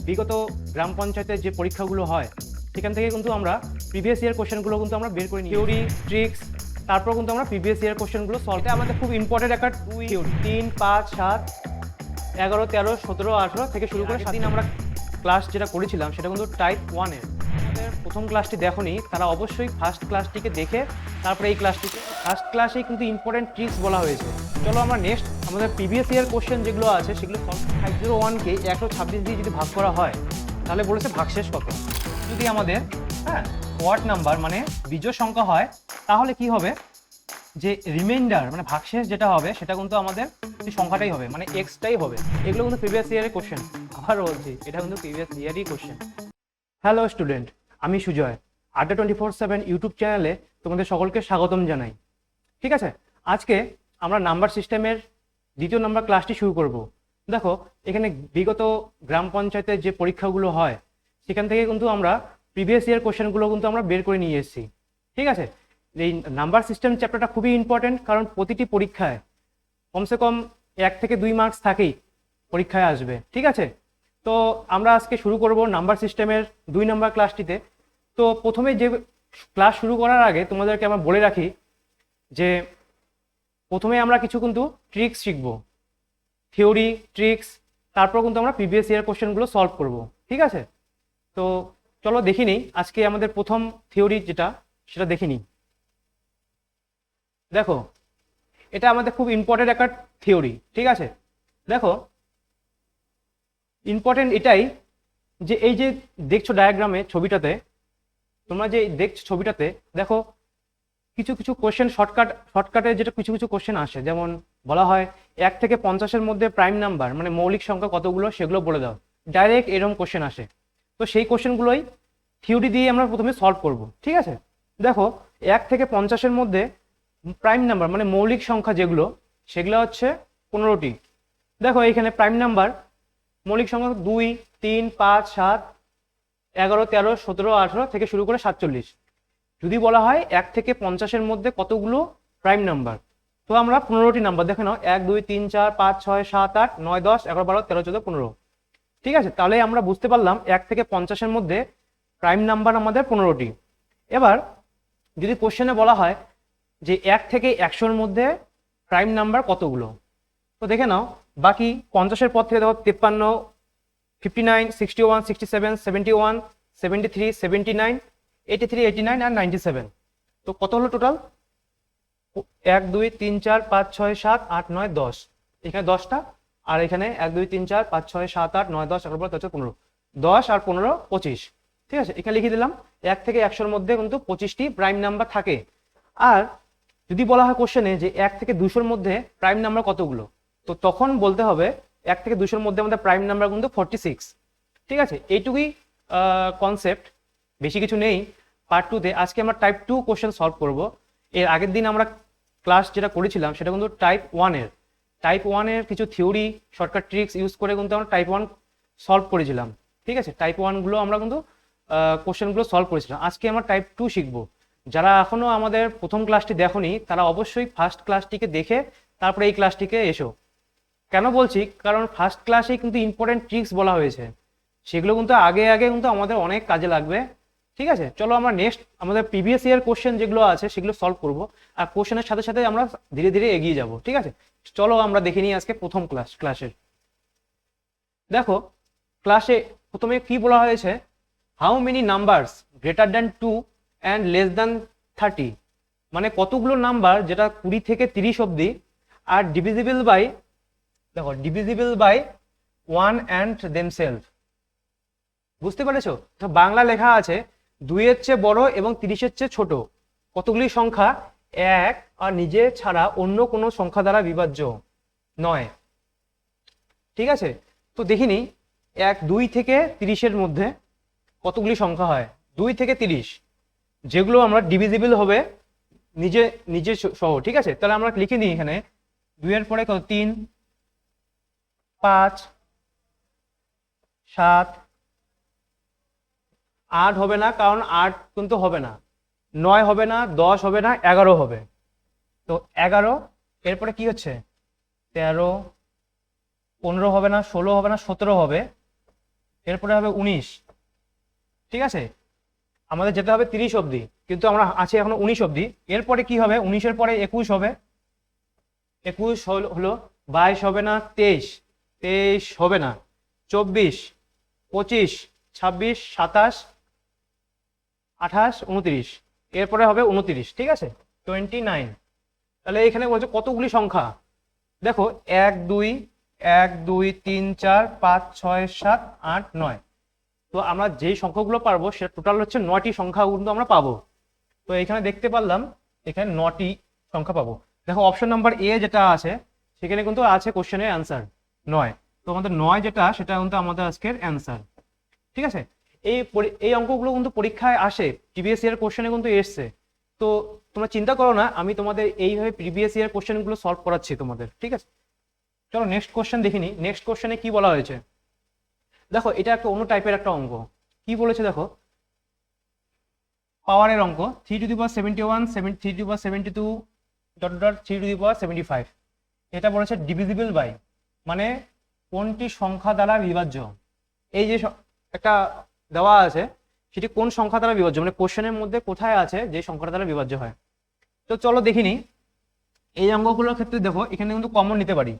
বিগত গ্রাম পঞ্চায়েতের যে পরীক্ষাগুলো হয় সেখান থেকে কিন্তু আমরা প্রিভিয়াস ইয়ার কোশ্চেনগুলো কিন্তু আমরা বের করে নিই, থিওরি ট্রিক্স, তারপর কিন্তু আমরা প্রিভিয়াস ইয়ার কোশ্চেনগুলো সলভ। এটা আমাদের খুব ইম্পর্টেন্ট একটা 2 থিওরি 3 5 7 11 13 17 18 থেকে শুরু করে 7 দিন আমরা ক্লাস যেটা করেছিলাম সেটা কিন্তু টাইপ 1-এর। আমাদের প্রথম ক্লাসটি দেখোনি তারা অবশ্যই ফার্স্ট ক্লাসটিকে দেখে তারপরে এই ক্লাসটিকে, ফার্স্ট ক্লাসেই কিন্তু ইম্পর্টেন্ট ট্রিক্স বলা হয়েছে। চলো আমরা নেক্সট আমাদের প্রিভিয়াস ইয়ার কোশ্চেন যেগুলো আছে সেগুলো সলভ। 501কে 126 দিয়ে যদি ভাগ করা হয় তাহলে বলেছে ভাগশেষ কত। যদি আমাদের ওয়ার্ড নাম্বার মানে বিজোড় সংখ্যা হয় তাহলে কি হবে, যে রিমাইন্ডার মানে ভাগশেষ যেটা হবে সেটা কিন্তু আমাদের সংখ্যাটাই হবে, মানে এক্সটাই হবে। এগুলো কিন্তু প্রিভিয়াস ইয়ারের কোশ্চেন, আবার বলছি এটা কিন্তু প্রিভিয়াস ইয়ারই কোশ্চেন। হ্যালো স্টুডেন্ট, আমি সুজয়, আড্ডা 24/7 ইউটিউব চ্যানেলে তোমাদের সকলকে স্বাগতম জানাই। ঠিক আছে, আজকে আমরা নাম্বার সিস্টেমের দ্বিতীয় নাম্বার ক্লাসটি শুরু করব। দেখো এখানে বিগত গ্রাম পঞ্চায়েতের যে পরীক্ষাগুলো হয় সেখান থেকে কিন্তু আমরা প্রিভিয়াস ইয়ার কোশ্চেনগুলো কিন্তু আমরা বের করে নিয়ে এসেছি। ঠিক আছে, এই নাম্বার সিস্টেম চ্যাপ্টারটা খুবই ইম্পর্টেন্ট, কারণ প্রতিটি পরীক্ষায় কমসে কম 1 থেকে 2 মার্কস থাকেই পরীক্ষায় আসবে। ঠিক আছে, তো আমরা আজকে শুরু করব নাম্বার সিস্টেমের 2 নম্বর ক্লাসটিতে। তো প্রথমে যে ক্লাস শুরু করার আগে তোমাদেরকে আমরা বলে রাখি যে প্রথমে আমরা কিছু কিন্তু ট্রিক্স শিখব, থিওরি ট্রিক্স, তারপর কিন্তু আমরা প্রিভিয়াস ইয়ার কোশ্চেনগুলো সলভ করব। ঠিক আছে, তো চলো দেখি নিই আজকে আমাদের প্রথম থিওরি যেটা সেটা দেখি নিই। দেখো এটা আমাদের খুব ইম্পর্টেন্ট একটা থিওরি। ঠিক আছে, দেখো ইম্পর্টেন্ট এটাই যে এই যে দেখছো ডায়াগ্রামে ছবিটাতে, তোমরা যে দেখছো ছবিটাতে দেখো কিছু কিছু কোশ্চেন শর্টকাটে যেটা কিছু কিছু কোশ্চেন আসে, যেমন বলা হয় 1 থেকে 50-এর মধ্যে প্রাইম নাম্বার মানে মৌলিক সংখ্যা কতগুলো সেগুলো বলে দাও, ডাইরেক্ট এরকম কোশ্চেন আসে। তো সেই কোশ্চেনগুলোই থিওরি দিয়ে আমরা প্রথমে সলভ করব। ঠিক আছে, দেখো 1 থেকে 50-এর মধ্যে প্রাইম নাম্বার মানে মৌলিক সংখ্যা যেগুলো সেগুলো হচ্ছে 15টি। দেখো এইখানে প্রাইম নাম্বার মৌলিক সংখ্যা 2 3 5 7 11 13 17 18 থেকে শুরু করে 47। যদি বলা হয় 1 থেকে 50-এর মধ্যে কতগুলো প্রাইম নাম্বার, তো আমরা 15টি নাম্বার দেখে নাও, 1 2 3 4 5 6 7 8 9 10 11 12 13 14 15। ঠিক আছে, তাহলে আমরা বুঝতে পারলাম 1 থেকে 50-এর মধ্যে প্রাইম নাম্বার আমাদের 15টি। এবার যদি কোশ্চেনে বলা হয় যে 1 থেকে 100-এর মধ্যে প্রাইম নাম্বার কতগুলো, তো দেখে নাও বাকি 50-এর পর থেকে দেখো 53 59 61 67 71 73 79 83 89 আর 97। তো কত হলো টোটাল? 1 2 3 4 5 6 7 8 9 10, এখানে 10টা, আর এখানে 1 2 3 4 5 6 7 8 9 10 11 12 13 15, 10 আর 15 25। ঠিক আছে, এখানে লিখে দিলাম 1 থেকে 100-এর মধ্যে কিন্তু 25টি প্রাইম নাম্বার থাকে। আর যদি বলা হয় কোশ্চেনে যে 1 থেকে 200-এর মধ্যে প্রাইম নাম্বার কতগুলো, তো তখন বলতে হবে 1 থেকে 200-এর মধ্যে আমাদের প্রাইম নাম্বার কিন্তু 46। ঠিক আছে, এইটুকুই কনসেপ্ট, বেশি কিছু নেই। পার্ট 2-তে আজকে আমরা টাইপ 2 কোশ্চেন সলভ করব। এর আগের দিন আমরা ক্লাস যেটা করেছিলাম সেটা কিন্তু টাইপ 1-এর কিছু থিওরি শর্টকাট ট্রিক্স ইউজ করে কিন্তু আমরা টাইপ 1 সলভ করেছিলাম। ঠিক আছে, টাইপ 1গুলো আমরা কিন্তু কোশ্চেনগুলো সলভ করেছিলাম। আজকে আমরা টাইপ 2 শিখবো। যারা এখনো আমাদের প্রথম ক্লাসটি দেখোনি তারা অবশ্যই ফার্স্ট ক্লাসটিকে দেখে তারপরে এই ক্লাসটিকে এসো। কেন বলছি, কারণ ফার্স্ট ক্লাসেই কিন্তু ইম্পর্টেন্ট ট্রিক্স বলা হয়েছে, সেগুলো কিন্তু আগে আগে কিন্তু আমাদের অনেক কাজে লাগবে। ঠিক আছে, চলো আমরা নেক্সট আমাদের প্রিভিয়াস ইয়ার কোশ্চেন যেগুলো আছে সেগুলো সলভ করব, আর কোশ্চেনের সাথে সাথে আমরা ধীরে ধীরে এগিয়ে যাব। ঠিক আছে, চলো আমরা দেখে নিই আজকে প্রথম ক্লাসের। দেখো ক্লাসে প্রথমে কি বলা হয়েছে, how many numbers greater than 2 and less than 30, মানে কতগুলো নাম্বার যেটা 20 থেকে 30 অবধি আর ডিভিজিবল বাই, দেখো ডিভিজিবল বাই 1 অ্যান্ড দেমসেলফ। বুঝতে পেরেছো? তো বাংলা লেখা আছে 2-এর চেয়ে বড় এবং 30-এর চেয়ে ছোট কতগুলি সংখ্যা 1 আর নিজে ছাড়া অন্য কোনো সংখ্যা দ্বারা বিভাজ্য নয়। ঠিক আছে, তো দেখিনি 1 2 থেকে 30-এর মধ্যে কতগুলি সংখ্যা হয়, 2 থেকে 30, যেগুলো আমরা ডিভিজিবল হবে নিজে নিজে সহ। ঠিক আছে, তাহলে আমরা লিখে নিই এখানে 2-এর পরে কত 3 5 7 8 হবে না, কারণ 8 কিন্তু হবে না, 9 হবে না, 10 হবে না, 11 হবে। তো 11, এরপরে কি হচ্ছে 13 15 হবে না, 16 হবে না, 17 হবে, এরপরে হবে 19, ঠিক আছে, আমাদের যেতে হবে 30 অবধি, কিন্তু আমরা আছি এখনো 19 অবধি। এরপরে কি হবে, 19-এর পরে 21 হবে, 21 হলো, 22 হবে না, 23, 23 হবে না, 24, 25, 26, 27, 28, 29, এরপরে হবে 29, ঠিক আছে, 29। তাহলে এখানে বলছে কতগুলি সংখ্যা, দেখো 1 2 1 2 3 4 5 6 7 8 9, তো আমরা যেই সংখ্যাগুলো পারবো সেটা টোটাল হচ্ছে 9টি সংখ্যা কিন্তু আমরা পাবো। তো এখানে দেখতে পারলাম এখানে 9টি সংখ্যা পাবো। দেখো অপশন নাম্বার এ যেটা আছে সেখানে কিন্তু আছে কোশ্চেনের অ্যান্সার 9, তো আমাদের 9 যেটা সেটা কিন্তু আমাদের আজকের অ্যান্সার, ঠিক আছে। এই অঙ্কগুলো কিন্তু পরীক্ষায় আসে, প্রিভিয়াস ইয়ার কোশ্চেনে কিন্তু এসছে, তো তোমরা চিন্তা করো না, আমি তোমাদের এইভাবে প্রিভিয়াস ইয়ার কোশ্চেনগুলো সলভ করাচ্ছি তোমাদের, ঠিক আছে। চলো নেক্সট কোশ্চেন দেখিনি। নেক্সট কোশ্চেনে কি বলা হয়েছে, দেখো এটা একটা অন্য টাইপের একটা অঙ্ক। কি বলেছে দেখো, পাওয়ারের অঙ্ক, 3^71, 3^72, ডট ডট 3^75, এটা বলেছে ডিভিজিবল বাই, মানে কোনটি সংখ্যা দ্বারা বিভাজ্য। এই যে একটা দেওয়া আছে সেটি কোন সংখ্যা দ্বারা বিভাজ্য, মানে কোশ্চেনের মধ্যে কোথায় আছে যে সংখ্যাটা দ্বারা বিভাজ্য হয়। তো চলো দেখিনি, এই অঙ্কগুলোর ক্ষেত্রে দেখো এখানে কিন্তু কমন নিতে পারি,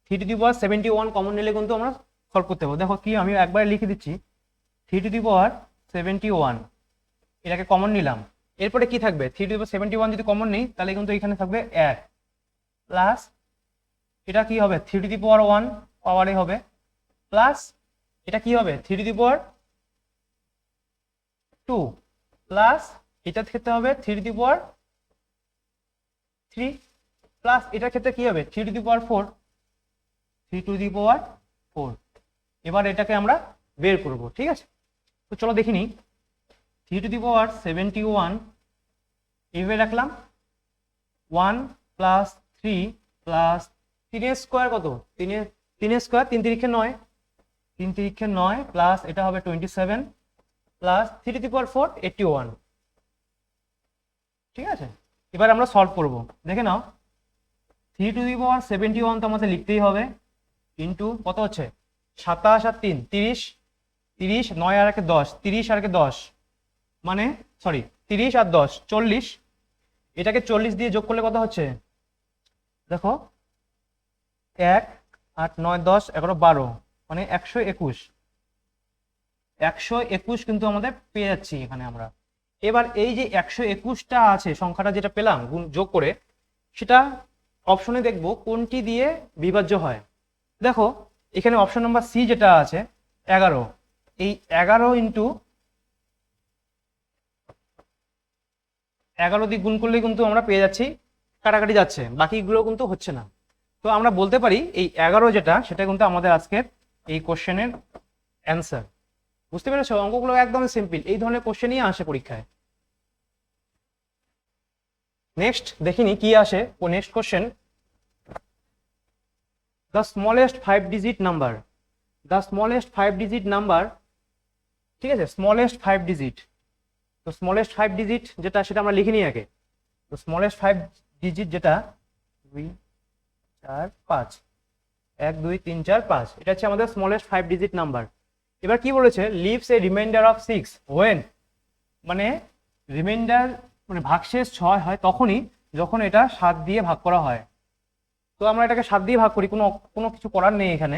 3^71 কমন নিলে কিন্তু আমরা সলভ করতে পারবো। দেখো কি, আমি একবার লিখে দিচ্ছি, 3^71, এটাকে কমন নিলাম, এরপরে কি থাকবে, 3^71 যদি কমন নেই তাহলে কিন্তু এখানে থাকবে 1, প্লাস এটা কি হবে 3^1 পাওয়ারে হবে, প্লাস এটা কি হবে 3^2, প্লাস এটার ক্ষেত্রে হবে 3^3, প্লাস এটার ক্ষেত্রে কি হবে 3^4, 3^4। এবার এটাকে আমরা বের করব, ঠিক আছে। তো চলো দেখিনি, 3^71 এইভাবে রাখলাম, 1 প্লাস 3 প্লাস 3 স্কোয়ার কত, 3 স্কোয়ার 3 3 9, 3 3 9, প্লাস এটা হবে 27, প্লাস 3^4 81, ঠিক আছে। এবার আমরা সলভ করব, দেখে নাও, 3^71 তো আমাদের লিখতেই হবে, ইন্টু কত হচ্ছে 27 আর 3 30, 30 9 আর 1 10, 30 আর 1 10, মানে সরি 30 আর 10 40, এটাকে 40 দিয়ে যোগ করলে কত হচ্ছে, দেখো 1 8 9 10 11 12, মানে 121, 121 কিন্তু আমাদের পেয়ে যাচ্ছি এখানে আমরা। এবার এই যে 121টা আছে সংখ্যাটা যেটা পেলাম গুণ যোগ করে, সেটা অপশনে দেখব কোনটি দিয়ে বিভাজ্য হয়। দেখো এখানে অপশন নাম্বার সি যেটা আছে 11, এই 11 ইন্টু 11 দিয়ে গুণ করলে কিন্তু আমরা পেয়ে যাচ্ছি, কাটাকাটি যাচ্ছে, বাকিগুলো কিন্তু হচ্ছে না। তো আমরা বলতে পারি এই 11 যেটা সেটা কিন্তু আমাদের আজকের এই কোশ্চেনের অ্যান্সার। বুঝতে পেরেছো, অঙ্কগুলো একদম সিম্পল, এই ধরনের কোশ্চেনই আসে পরীক্ষায়। নেক্সট দেখিনি কি আসে, ও next question, the smallest 5-digit number, the smallest 5-digit number, ঠিক আছে, smallest 5 digit, তো স্মলেস্ট 5 ডিজিট যেটা সেটা আমরা লিখে নিই আগে। তো স্মলেস্ট 5 ডিজিট যেটা 2 4 5, 1 2 3 4 5, এটা হচ্ছে আমাদের স্মলেস্ট 5 ডিজিট নাম্বার। এবার কি বলেছে, leaves a remainder of 6 when, মানে রিমাইন্ডার মানে ভাগশেষ 6 হয় তখনই যখন এটা 7 দিয়ে ভাগ করা হয়। তো আমরা এটাকে 7 দিয়ে ভাগ করি, কোনো কিছু করার নেই এখানে।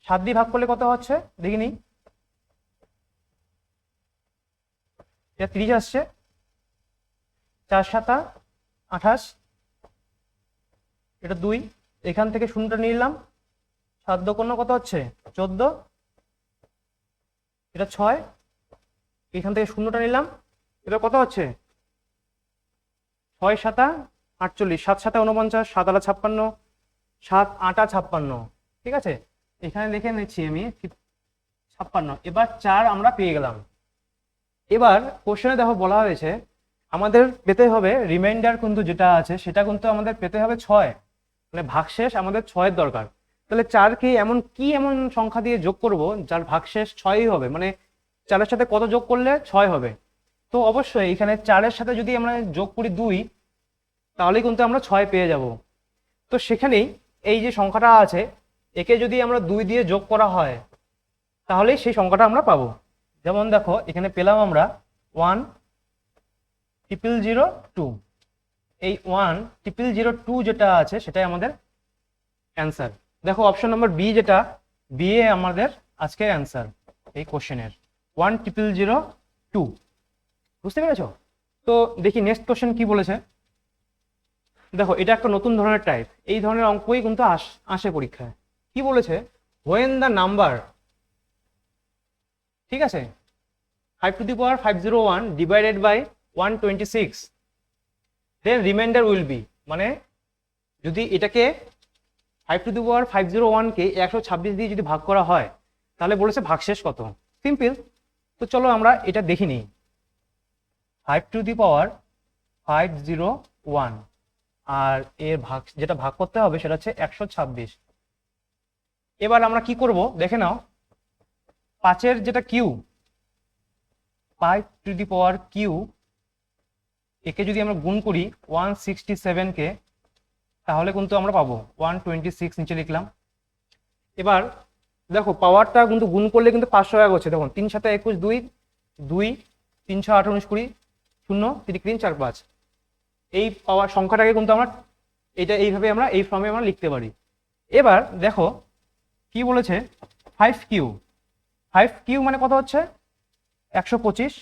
7 দিয়ে ভাগ করলে কত হচ্ছে দেখিনি, এটা 30 আসছে, 4 7 28, এটা 2, এখান থেকে শূন্যটা নিলাম, 7 2 কত হচ্ছে 14, এটা 6, এখান থেকে শূন্যটা নিলাম, এটা কত হচ্ছে 6 7 48, 7 7 49, 7 8 56, 7 8 56, ঠিক আছে। এখানে লিখে নিচ্ছি আমি 56। এবার 4 আমরা পেয়ে গেলাম। এবার কোশ্চেনে দেখো বলা হয়েছে আমাদের পেতে হবে রিমাইন্ডার কিন্তু যেটা আছে সেটা কিন্তু আমাদের পেতে হবে 6, মানে ভাগশেষ আমাদের 6 দরকার। তাহলে 4কে এমন সংখ্যা দিয়ে যোগ করব যার ভাগশেষ 6ই হবে, মানে 4-এর সাথে কত যোগ করলে 6 হবে। তো অবশ্যই এখানে 4-এর সাথে যদি আমরা যোগ করি 2, তাহলে কিন্তু আমরা 6 পেয়ে যাব। তো সেখানেই এই যে সংখ্যাটা আছে একে যদি আমরা 2 দিয়ে যোগ করা হয় তাহলেই সেই সংখ্যাটা আমরা পাবো। যেমন দেখো এখানে পেলাম আমরা 1,002, এই 1,002 যেটা আছে সেটাই আমাদের অ্যান্সার। দেখো অপশন নম্বর বি, যেটা বি এ আমাদের আজকের অ্যান্সার এই কোশ্চেনের 1,002। বুঝতে পেরেছো? তো দেখি নেক্সট কোশ্চেন কি বলেছে। দেখো এটা একটা নতুন ধরনের টাইপ, এই ধরনের অঙ্কই কিন্তু আসে পরীক্ষায়। কি বলেছে, হোয়েন দ্য নাম্বার, ঠিক আছে, 5 to the power 501 divided by 126, then remainder will be, মানে যদি এটাকে 5 to the power 501 কে 126 দিয়ে যদি ভাগ করা হয় তাহলে বলেছে ভাগশেষ কত। সিম্পল, তো চলো আমরা এটা দেখি নিই। 5 to the power 501 আর এর ভাগ যেটা ভাগ করতে হবে সেটা হচ্ছে 126। এবার আমরা কি করব দেখে নাও, 5-এর যেটা q, 5 to the power q, একে যদি আমরা গুণ করি 167 কে, তাহলে কিন্তু আমরা পাবো 126, নিচে লিখলাম। এবার দেখো পাওয়ারটা কিন্তু গুণ করলে কিন্তু 500 এক হচ্ছে। দেখুন 3 7 21 2 2 3 6 8 19 20 0 3 3 4 5, এই পাওয়ার সংখ্যাটাকে কিন্তু আমরা এটা এইভাবে আমরা এই ফর্মে আমরা লিখতে পারি। এবার দেখো কি বলেছে, 5 কিউ, 5 কিউ মানে কত হচ্ছে 125,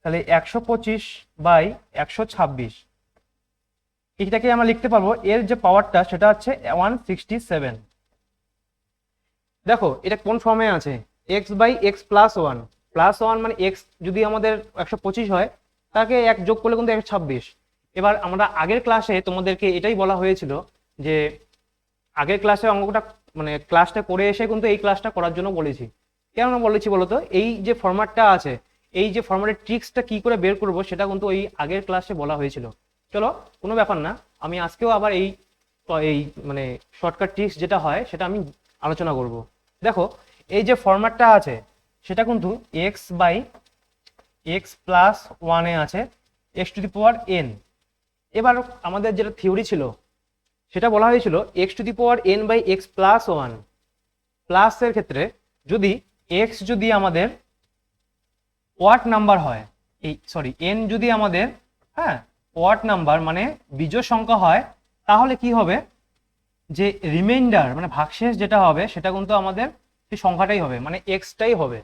তাহলে 125 বাই 126, এইটাকে আমরা লিখতে পারবো এর যে পাওয়ারটা সেটা হচ্ছে 167। দেখো এটা কোন ফর্মে আছে, x by x plus one, plus one মানে এক্স যদি আমাদের 125 হয় তাকে 1 যোগ করলে কিন্তু 126। এবার আমরা আগের ক্লাসে তোমাদেরকে এটাই বলা হয়েছিল যে আগের ক্লাসে অঙ্কটা মানে ক্লাসটা করে এসে কিন্তু এই ক্লাসটা করার জন্য বলেছি। কেন বলেছি বলতো, এই যে ফরম্যাটটা আছে, এই যে ফরম্যাটের ট্রিক্সটা কি করে বের করব সেটা কিন্তু ওই আগের ক্লাসে বলা হয়েছিল। চলো কোনো ব্যাপার না, আমি আজকেও আবার এই এই মানে শর্টকাট ট্রিক্স যেটা হয় সেটা আমি আলোচনা করব। দেখো এই যে ফরম্যাটটা আছে সেটা কিন্তু এক্স বাই এক্স প্লাস ওয়ানে আছে x to the power n. এবার আমাদের যেটা থিওরি ছিল সেটা বলা হয়েছিল x to the power n by x plus one, প্লাসের ক্ষেত্রে যদি এক্স যদি আমাদের ওয়াট নাম্বার হয়, এই সরি এন যদি আমাদের হ্যাঁ ওয়াট নাম্বার মানে বিজোড় সংখ্যা হয়, তাহলে কি হবে যে রিমাইন্ডার মানে ভাগশেষ যেটা হবে সেটা কিন্তু আমাদের সেই সংখ্যাটাই হবে, মানে এক্সটাই হবে।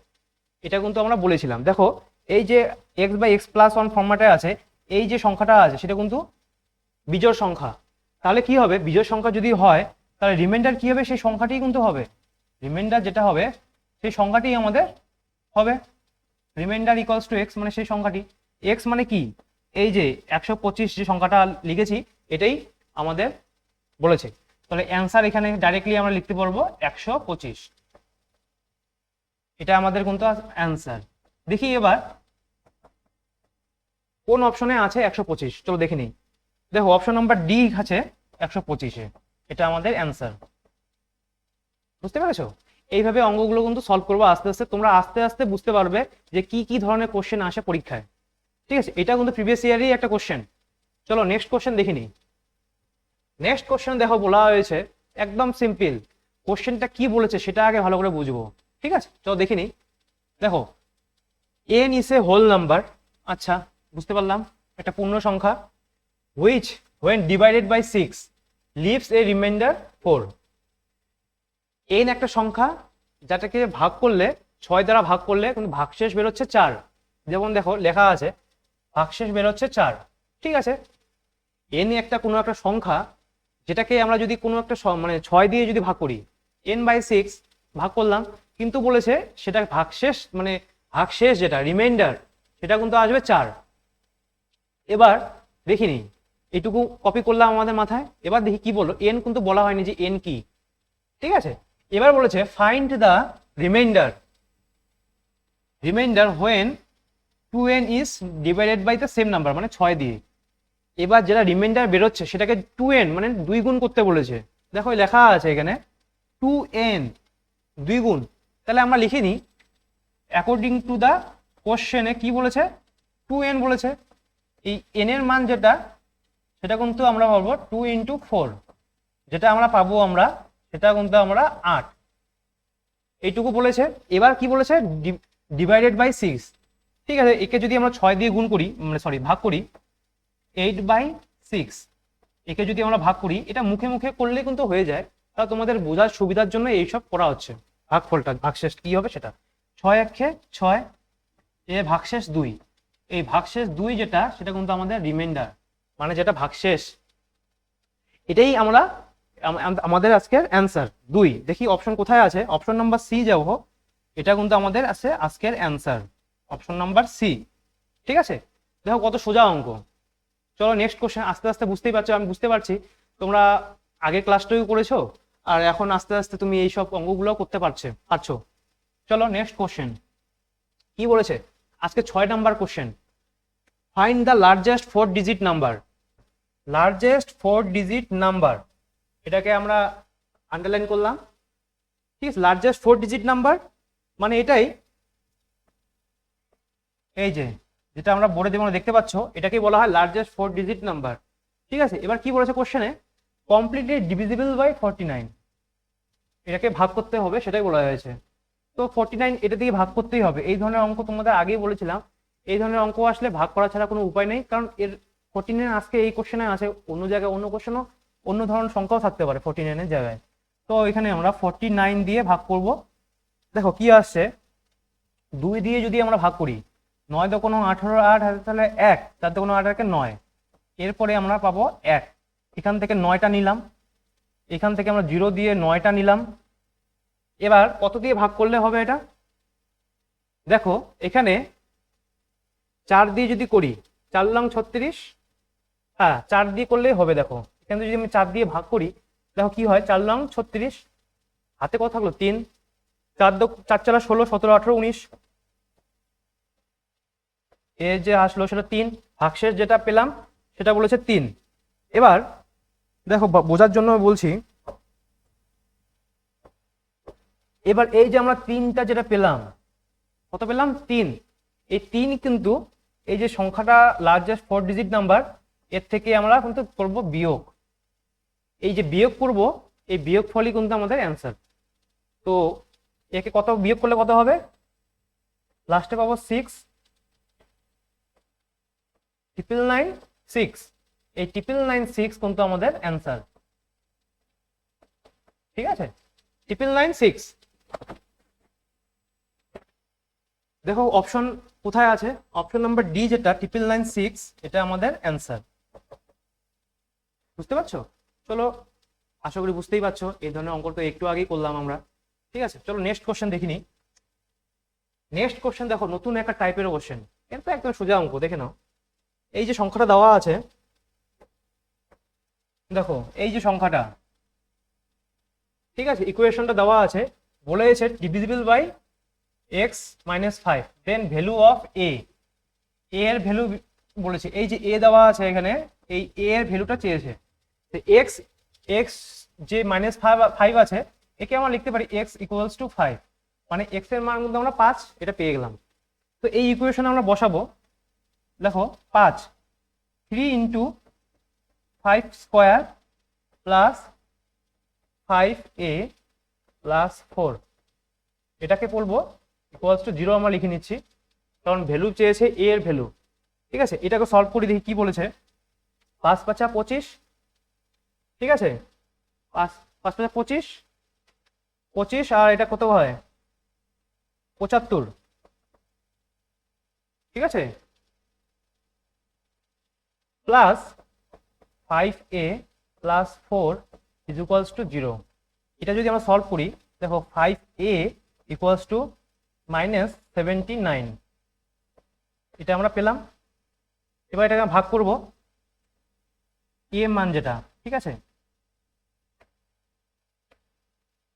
এটা কিন্তু আমরা বলেছিলাম। দেখো এই যে x by x plus one ফর্ম্যাটে আছে, এই যে সংখ্যাটা আছে সেটা কিন্তু বিজোড় সংখ্যা। তাহলে কি হবে, বিজোড় সংখ্যা যদি হয় তাহলে রিমাইন্ডার কি হবে, সেই সংখ্যাটি কিন্তু হবে, রিমাইন্ডার যেটা হবে সেই সংখ্যাটি আমাদের হবে। রিমাইন্ডার ইকুয়ালস টু এক্স মানে সেই সংখ্যাটি, এক্স মানে কি এই যে 125 যে সংখ্যাটা লিখেছি এটাই আমাদের বলেছে। তাহলে অ্যান্সার এখানে ডাইরেক্টলি আমরা লিখতে পারবো 125, এটা আমাদের কিন্তু অ্যান্সার। দেখি এবার কোন অপশনে আছে 125, চলো দেখে নিই। দেখো অপশন নাম্বার ডি আছে 125-এ, এটা আমাদের অ্যান্সার। বুঝতে পেরেছো? এইভাবে অঙ্কগুলো কিন্তু সলভ করবো আস্তে আস্তে, তোমরা আস্তে আস্তে বুঝতে পারবে যে কি কি ধরনের কোশ্চেন আসে পরীক্ষায়। ঠিক আছে, এটা কিন্তু প্রিভিয়াস ইয়ারই একটা কোশ্চেন। চলো নেক্সট কোশ্চেন দেখে নিই। নেক্সট কোশ্চেন দেখো বলা হয়েছে একদম সিম্পল, কোশ্চেনটা কি বলেছে সেটা আগে ভালো করে বুঝবো। ঠিক আছে চলো দেখে নিই। দেখো n is a whole number, আচ্ছা বুঝতে পারলাম একটা পূর্ণ সংখ্যা, which when divided by 6 leaves a remainder 4। N একটা সংখ্যা যেটাকে ভাগ করলে 6 দ্বারা ভাগ করলে কিন্তু ভাগশেষ বেরোচ্ছে 4। যেমন দেখো লেখা আছে ভাগশেষ বেরোচ্ছে 4। ঠিক আছে, এন একটা কোনো একটা সংখ্যা যেটাকে আমরা যদি কোনো একটা মানে 6 দিয়ে যদি ভাগ করি, n বাই 6 ভাগ করলাম, কিন্তু বলেছে সেটা ভাগশেষ মানে ভাগশেষ যেটা রিমাইন্ডার সেটা কিন্তু আসবে 4। এবার দেখি নিই, এইটুকু কপি করলাম আমাদের মাথায়। এবার দেখি কি বললো, এন কিন্তু বলা হয়নি যে এন কি। ঠিক আছে, এবার বলেছে find the remainder, remainder when 2n is divided by the same number মানে 6 দিয়ে। এবার যেটা রিমাইন্ডার বেরোচ্ছে সেটাকে 2n মানে 2 গুণ করতে বলেছে। দেখো লেখা আছে এখানে 2n 2 গুণ, তাহলে আমরা লিখে নিই অ্যাকর্ডিং টু দ্য কোশ্চেনে কি বলেছে 2n বলেছে। এই n এর মান যেটা সেটা কিন্তু আমরা পাবো 2 × 4, যেটা আমরা পাবো আমরা সেটা কিন্তু আমরা 8। এইটুকু বলেছে। এবার কি বলেছে, ডিভাইডেড বাই 6। ঠিক আছে, একে যদি আমরা 6 দিয়ে গুণ করি, মানে সরি ভাগ করি, 8/6, একে যদি আমরা ভাগ করি, এটা মুখে মুখে করলে কিন্তু হয়ে যায়, তা তোমাদের বোঝার সুবিধার জন্য এইসব করা হচ্ছে। ভাগফলটা, ভাগশেষ কি হবে সেটা, 6 একে 6, এ ভাগশেষ 2, এই ভাগশেষ 2 যেটা, সেটা কিন্তু আমাদের রিমাইন্ডার, মানে যেটা ভাগশেষ, এটাই আমরা আমাদের আজকের অ্যান্সার 2। দেখি অপশন কোথায় আছে, অপশন নাম্বার সি যাবো, এটা কিন্তু আমাদের আছে আজকের অ্যান্সার, অপশন নাম্বার সি। ঠিক আছে, দেখো কত সোজা অঙ্ক। চলো নেক্সট কোশ্চেন, আস্তে আস্তে বুঝতেই পারছো, আমি বুঝতে পারছি তোমরা আগে ক্লাসটাও করেছো, আর এখন আস্তে আস্তে তুমি এইসব অঙ্কগুলো করতে পারছো। চলো নেক্সট কোশ্চেন কি বলেছে, আজকে 6 number question, find the largest 4 digit number. Largest 4 digit number, এটাকে আমরা আন্ডারলাইন করলাম। ঠিক আছে, লার্জেস্ট 4 ডিজিট নাম্বার মানে এটাই, এই যে যেটা আমরা বোর্ডে যেমন দেখতে পাচ্ছ, এটাকে বলা হয় লার্জেস্ট 4 ডিজিট নাম্বার। ঠিক আছে, এবার কি বলেছে কোশ্চেনে, কমপ্লিটলি ডিভিজিবল বাই 49, এটাকে ভাগ করতে হবে, সেটাই বলা হয়েছে। তো 49 এটা দিয়ে ভাগ করতেই হবে। এই ধরনের অঙ্ক তোমাদের আগেই বলেছিলাম, এই ধরনের অঙ্ক আসলে ভাগ করা ছাড়া কোনো উপায় নেই, কারণ এর 49 আজকে এই কোশ্চেনে আছে, অন্য জায়গায় অন্য কোশ্চেনও অন্য ধরনের সংখ্যাও থাকতে পারে 49 এর জায়গায়। তো এখানে আমরা 49 দিয়ে ভাগ করব। দেখো কি আসছে, 2 দিয়ে যদি আমরা ভাগ করি, 9 দোকানো 18, 8 হাতে তাহলে 1, 4 দোকানো 8 একে 9, এরপরে আমরা পাবো 1, এখান থেকে 9টা নিলাম, এখান থেকে আমরা 0 দিয়ে 9টা নিলাম। এবার কত দিয়ে ভাগ করলে হবে এটা, দেখো এখানে 4 দিয়ে যদি করি, 4 লং 36, হ্যাঁ 4 দিয়ে করলেই হবে। দেখো এখানে যদি আমি 4 দিয়ে ভাগ করি, দেখো কি হয়, 4 লং 36, হাতে কত থাকলো 3, 4 4 16, 17, 18, 19, এ যে আসলো সেটা 3, ভাগশেষ যেটা পেলাম সেটা বলেছে 3। এবার দেখো বোঝার জন্য বলছি, এবার এই যে আমরা 3টা যেটা পেলাম, কত পেলাম 3, এই 3 কিন্তু এই যে সংখ্যাটা লার্জেস্ট 4 ডিজিট নাম্বার, এর থেকে আমরা কিন্তু করব বিয়োগ। এই যে বিয়োগ করব, এই বিয়োগ ফলই কিন্তু আমাদের অ্যান্সার। তো একে কত বিয়োগ করলে কত হবে, লাস্টে পাবো 6, 999, এই 999 কিন্তু আমাদের অ্যান্সার। ঠিক আছে, 999। দেখো অপশন কোথায় আছে, অপশন নাম্বার ডি যেটা 999, এটা আমাদের অ্যান্সার। বুঝতে পারছো? চলো আশা করি বুঝতেই পারছো, এই ধরনের অঙ্ক তো একটু আগেই করলাম আমরা। ঠিক আছে, চলো নেক্সট কোশ্চেন দেখিনি। নেক্সট কোশ্চেন দেখো নতুন একটা টাইপের কোশ্চেন, কিন্তু একদম সোজা অঙ্ক, দেখে নাও। এই যে সংখ্যাটা দেওয়া আছে, দেখো এই যে সংখ্যাটা, ঠিক আছে, ইকুয়েশনটা দেওয়া আছে, বলেছে divisible by x - 5, then value of a, এর ভ্যালু বলেছে, এই যে a দেওয়া আছে এখানে, এই a এর ভ্যালুটা চেয়েছে। তো x যে -5 আছে, একে আমরা লিখতে পারি x = 5, মানে x এর মান কিন্তু আমরা 5, এটা পেয়ে গেলাম। তো এই ইকুয়েশনে আমরা বসাবো, দেখো 5, 3 × 5 স্কোয়ার প্লাস 5a প্লাস 4, এটাকে বলবো = 0, আমরা লিখে নিচ্ছি, কারণ ভ্যালু চেয়েছে a এর ভ্যালু। ঠিক আছে, এটাকে সলভ করে দেখি কি বলেছে, 5 × 5 = 25, ঠিক আছে, 5 × 5 = 25, 25, আর এটা কত হয় 75, ঠিক আছে, প্লাস 5a প্লাস 4 = 0। এটা যদি আমরা সলভ করি, দেখো 5a = -79, এটা আমরা পেলাম। এবার এটাকে ভাগ করব a এর মান যেটা, ঠিক আছে,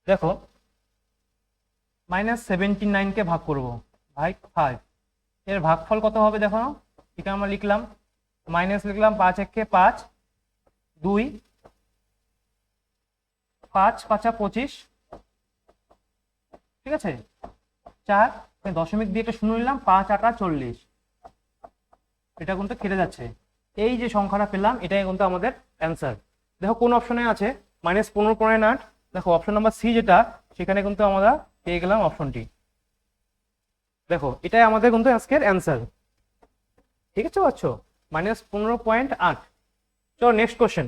দেখো -79 কে ভাগ করব বাই 5, এর ভাগফল কত হবে দেখো, এটা আমরা লিখলাম, মাইনাস লিখলাম, 5 × 1 = 5, 2, 5 × 5 = 25, ঠিক আছে, 4, দশমিক দিয়ে একটা শূন্য নিলাম, 5 × 8 = 40, এটা কিন্তু কেটে যাচ্ছে। এই যে সংখ্যাটা পেলাম, এটাই কিন্তু আমাদের অ্যান্সার। দেখো কোন অপশনে আছে, -15, 8, দেখো অপশন নাম্বার সি যেটা, সেখানে কিন্তু আমরা পেয়ে গেলাম অপশনটি। দেখো এটাই আমাদের কিন্তু আজকের অ্যান্সার, ঠিক আছে পাচ্ছ, -15.8। চলো নেক্সট কোশ্চেন,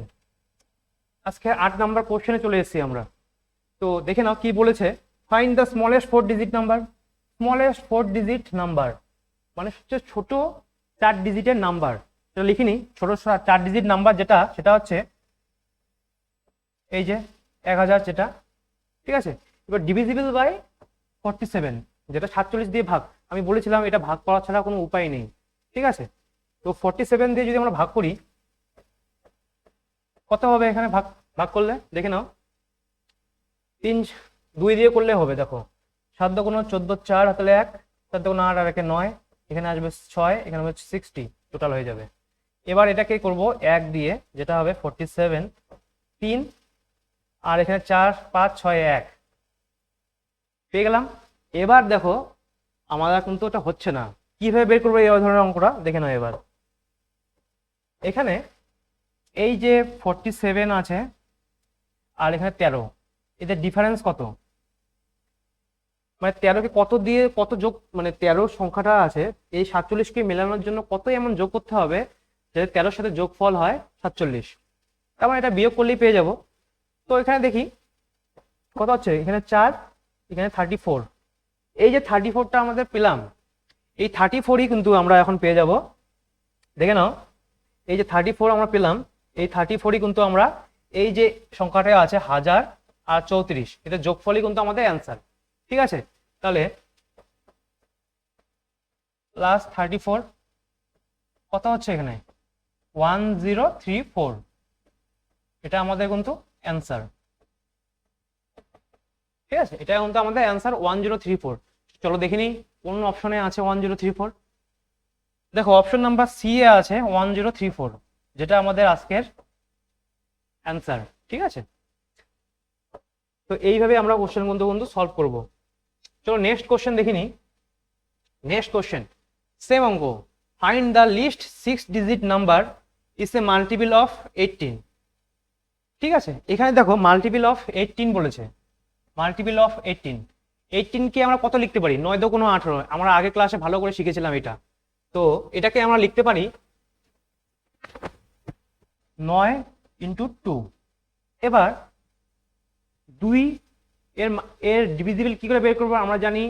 আজকে 8 নাম্বার কোশ্চেনে চলে এসেছি আমরা। তো দেখে নাও কি বলেছে, find the smallest 4 digit number. Smallest 4 digit number মানে হচ্ছে ছোট 4 ডিজিটের নাম্বার। সেটা লিখিনি, ছোট 4 ডিজিট নাম্বার যেটা, সেটা হচ্ছে এই যে 1000 যেটা, ঠিক আছে। এবার ডিভিজিবল বাই 47, যেটা 47 দিয়ে ভাগ। আমি বলেছিলাম এটা ভাগ করা ছাড়া কোনো উপায় নেই, ঠিক আছে। তো 47 দিয়ে যদি আমরা ভাগ করি, কত হবে এখানে ভাগ ভাগ করলে দেখে নাও। 3 2 দিয়ে করলে হবে, দেখো 7 × 14 4 হাতলে 1, 7 × 8 আর 1 9, এখানে আসবে 6, এখানে হবে 60, টোটাল হয়ে যাবে। এবার এটাকে করব 1 দিয়ে, যেটা হবে 47, 3 আর এখানে 4 5 6 1 পেয়ে গেলাম। এবার দেখো আমাদের কিন্তু ওটা হচ্ছে না, কিভাবে বের করবো এই ধরনের অঙ্কটা দেখে নাও। এবার এখানে এই যে 47 আছে আর এখানে 13, এদের ডিফারেন্স কত, মানে 13কে কত দিয়ে কত যোগ, মানে 13 সংখ্যাটা আছে এই 47কে মেলানোর জন্য কত এমন যোগ করতে হবে যাতে 13-র সাথে যোগফল হয় 47। তার মানে এটা বিয়োগ করলেই পেয়ে যাব। তো এখানে দেখি কত হচ্ছে, এখানে 4, এখানে 34। এই যে 34টা আমাদের পেলাম, এই 34ই কিন্তু আমরা এখন পেয়ে যাব। দেখে নাও এই যে 34 আমরা পেলাম, এই 34ই কিন্তু আমরা এই যে সংখ্যাটা আছে 1034, এটা যোগফলই কিন্তু আমাদের অ্যান্সার, ঠিক আছে। তাহলে প্লাস 34 কত হচ্ছে এখানে 1034, এটা আমাদের কিন্তু অ্যান্সার, ঠিক আছে। এটা কিন্তু আমাদের অ্যান্সার 1034। চলো দেখে নিই কোন অপশনে আছে 1034। দেখো অপশন নাম্বার সি এ আছে 1034, যেটা আমাদের আজকের অ্যান্সার, ঠিক আছে। তো এইভাবে আমরা কোশ্চেন কিন্তু সলভ করব। চলো নেক্সট কোশ্চেন দেখে নিই। নেক্সট কোশ্চেন সেম অঙ্ক, find the least 6 digit number is a multiple of 18। ঠিক আছে, এখানে দেখো মাল্টিপল অফ 18 বলেছে, মাল্টিপল অফ 18। 18কে আমরা কত লিখতে পারি, 9 × 18, আমরা আগে ক্লাসে ভালো করে শিখেছিলাম এটা। তো এটাকে আমরা লিখতে পারি 9 × 2। এবার 2 এর ডিভিজিবল কি করে বের করবো, আমরা জানি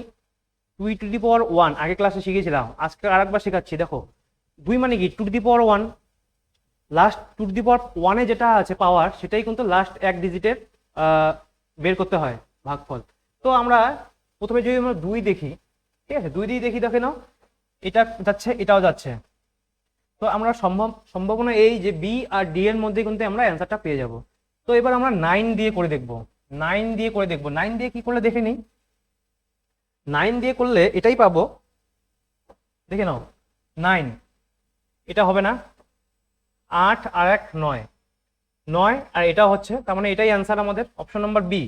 2^1, আগে ক্লাসে শিখেছিলাম, আজকে আরেকবার শেখাচ্ছি। দেখো 2 মানে কি 2^1, লাস্ট 2^1 যেটা আছে পাওয়ার, সেটাই কিন্তু লাস্ট এক ডিজিটের বের করতে হয় ভাগফল। তো আমরা প্রথমে যদি আমরা 2 দেখি, ঠিক আছে, 2 দিয়ে দেখি, দেখে নাও এটা যাচ্ছে এটাও যাচ্ছে। তো আমরা সম্ভাবনা এই যে বি আর ডি এর মধ্যে কিন্তু আমরা অ্যান্সারটা পেয়ে যাব। তো এবার আমরা 9 দিয়ে করে দেখব, 9 দিয়ে করে দেখব। 9 দিয়ে কি করলে দেখে নিই, 9 দিয়ে করলে এটাই পাবো, দেখে নাও 9, এটা হবে না, 8 আর 1 9, 9 আর এটা হচ্ছে, তার মানে এটাই অ্যান্সার আমাদের অপশন নাম্বার বি।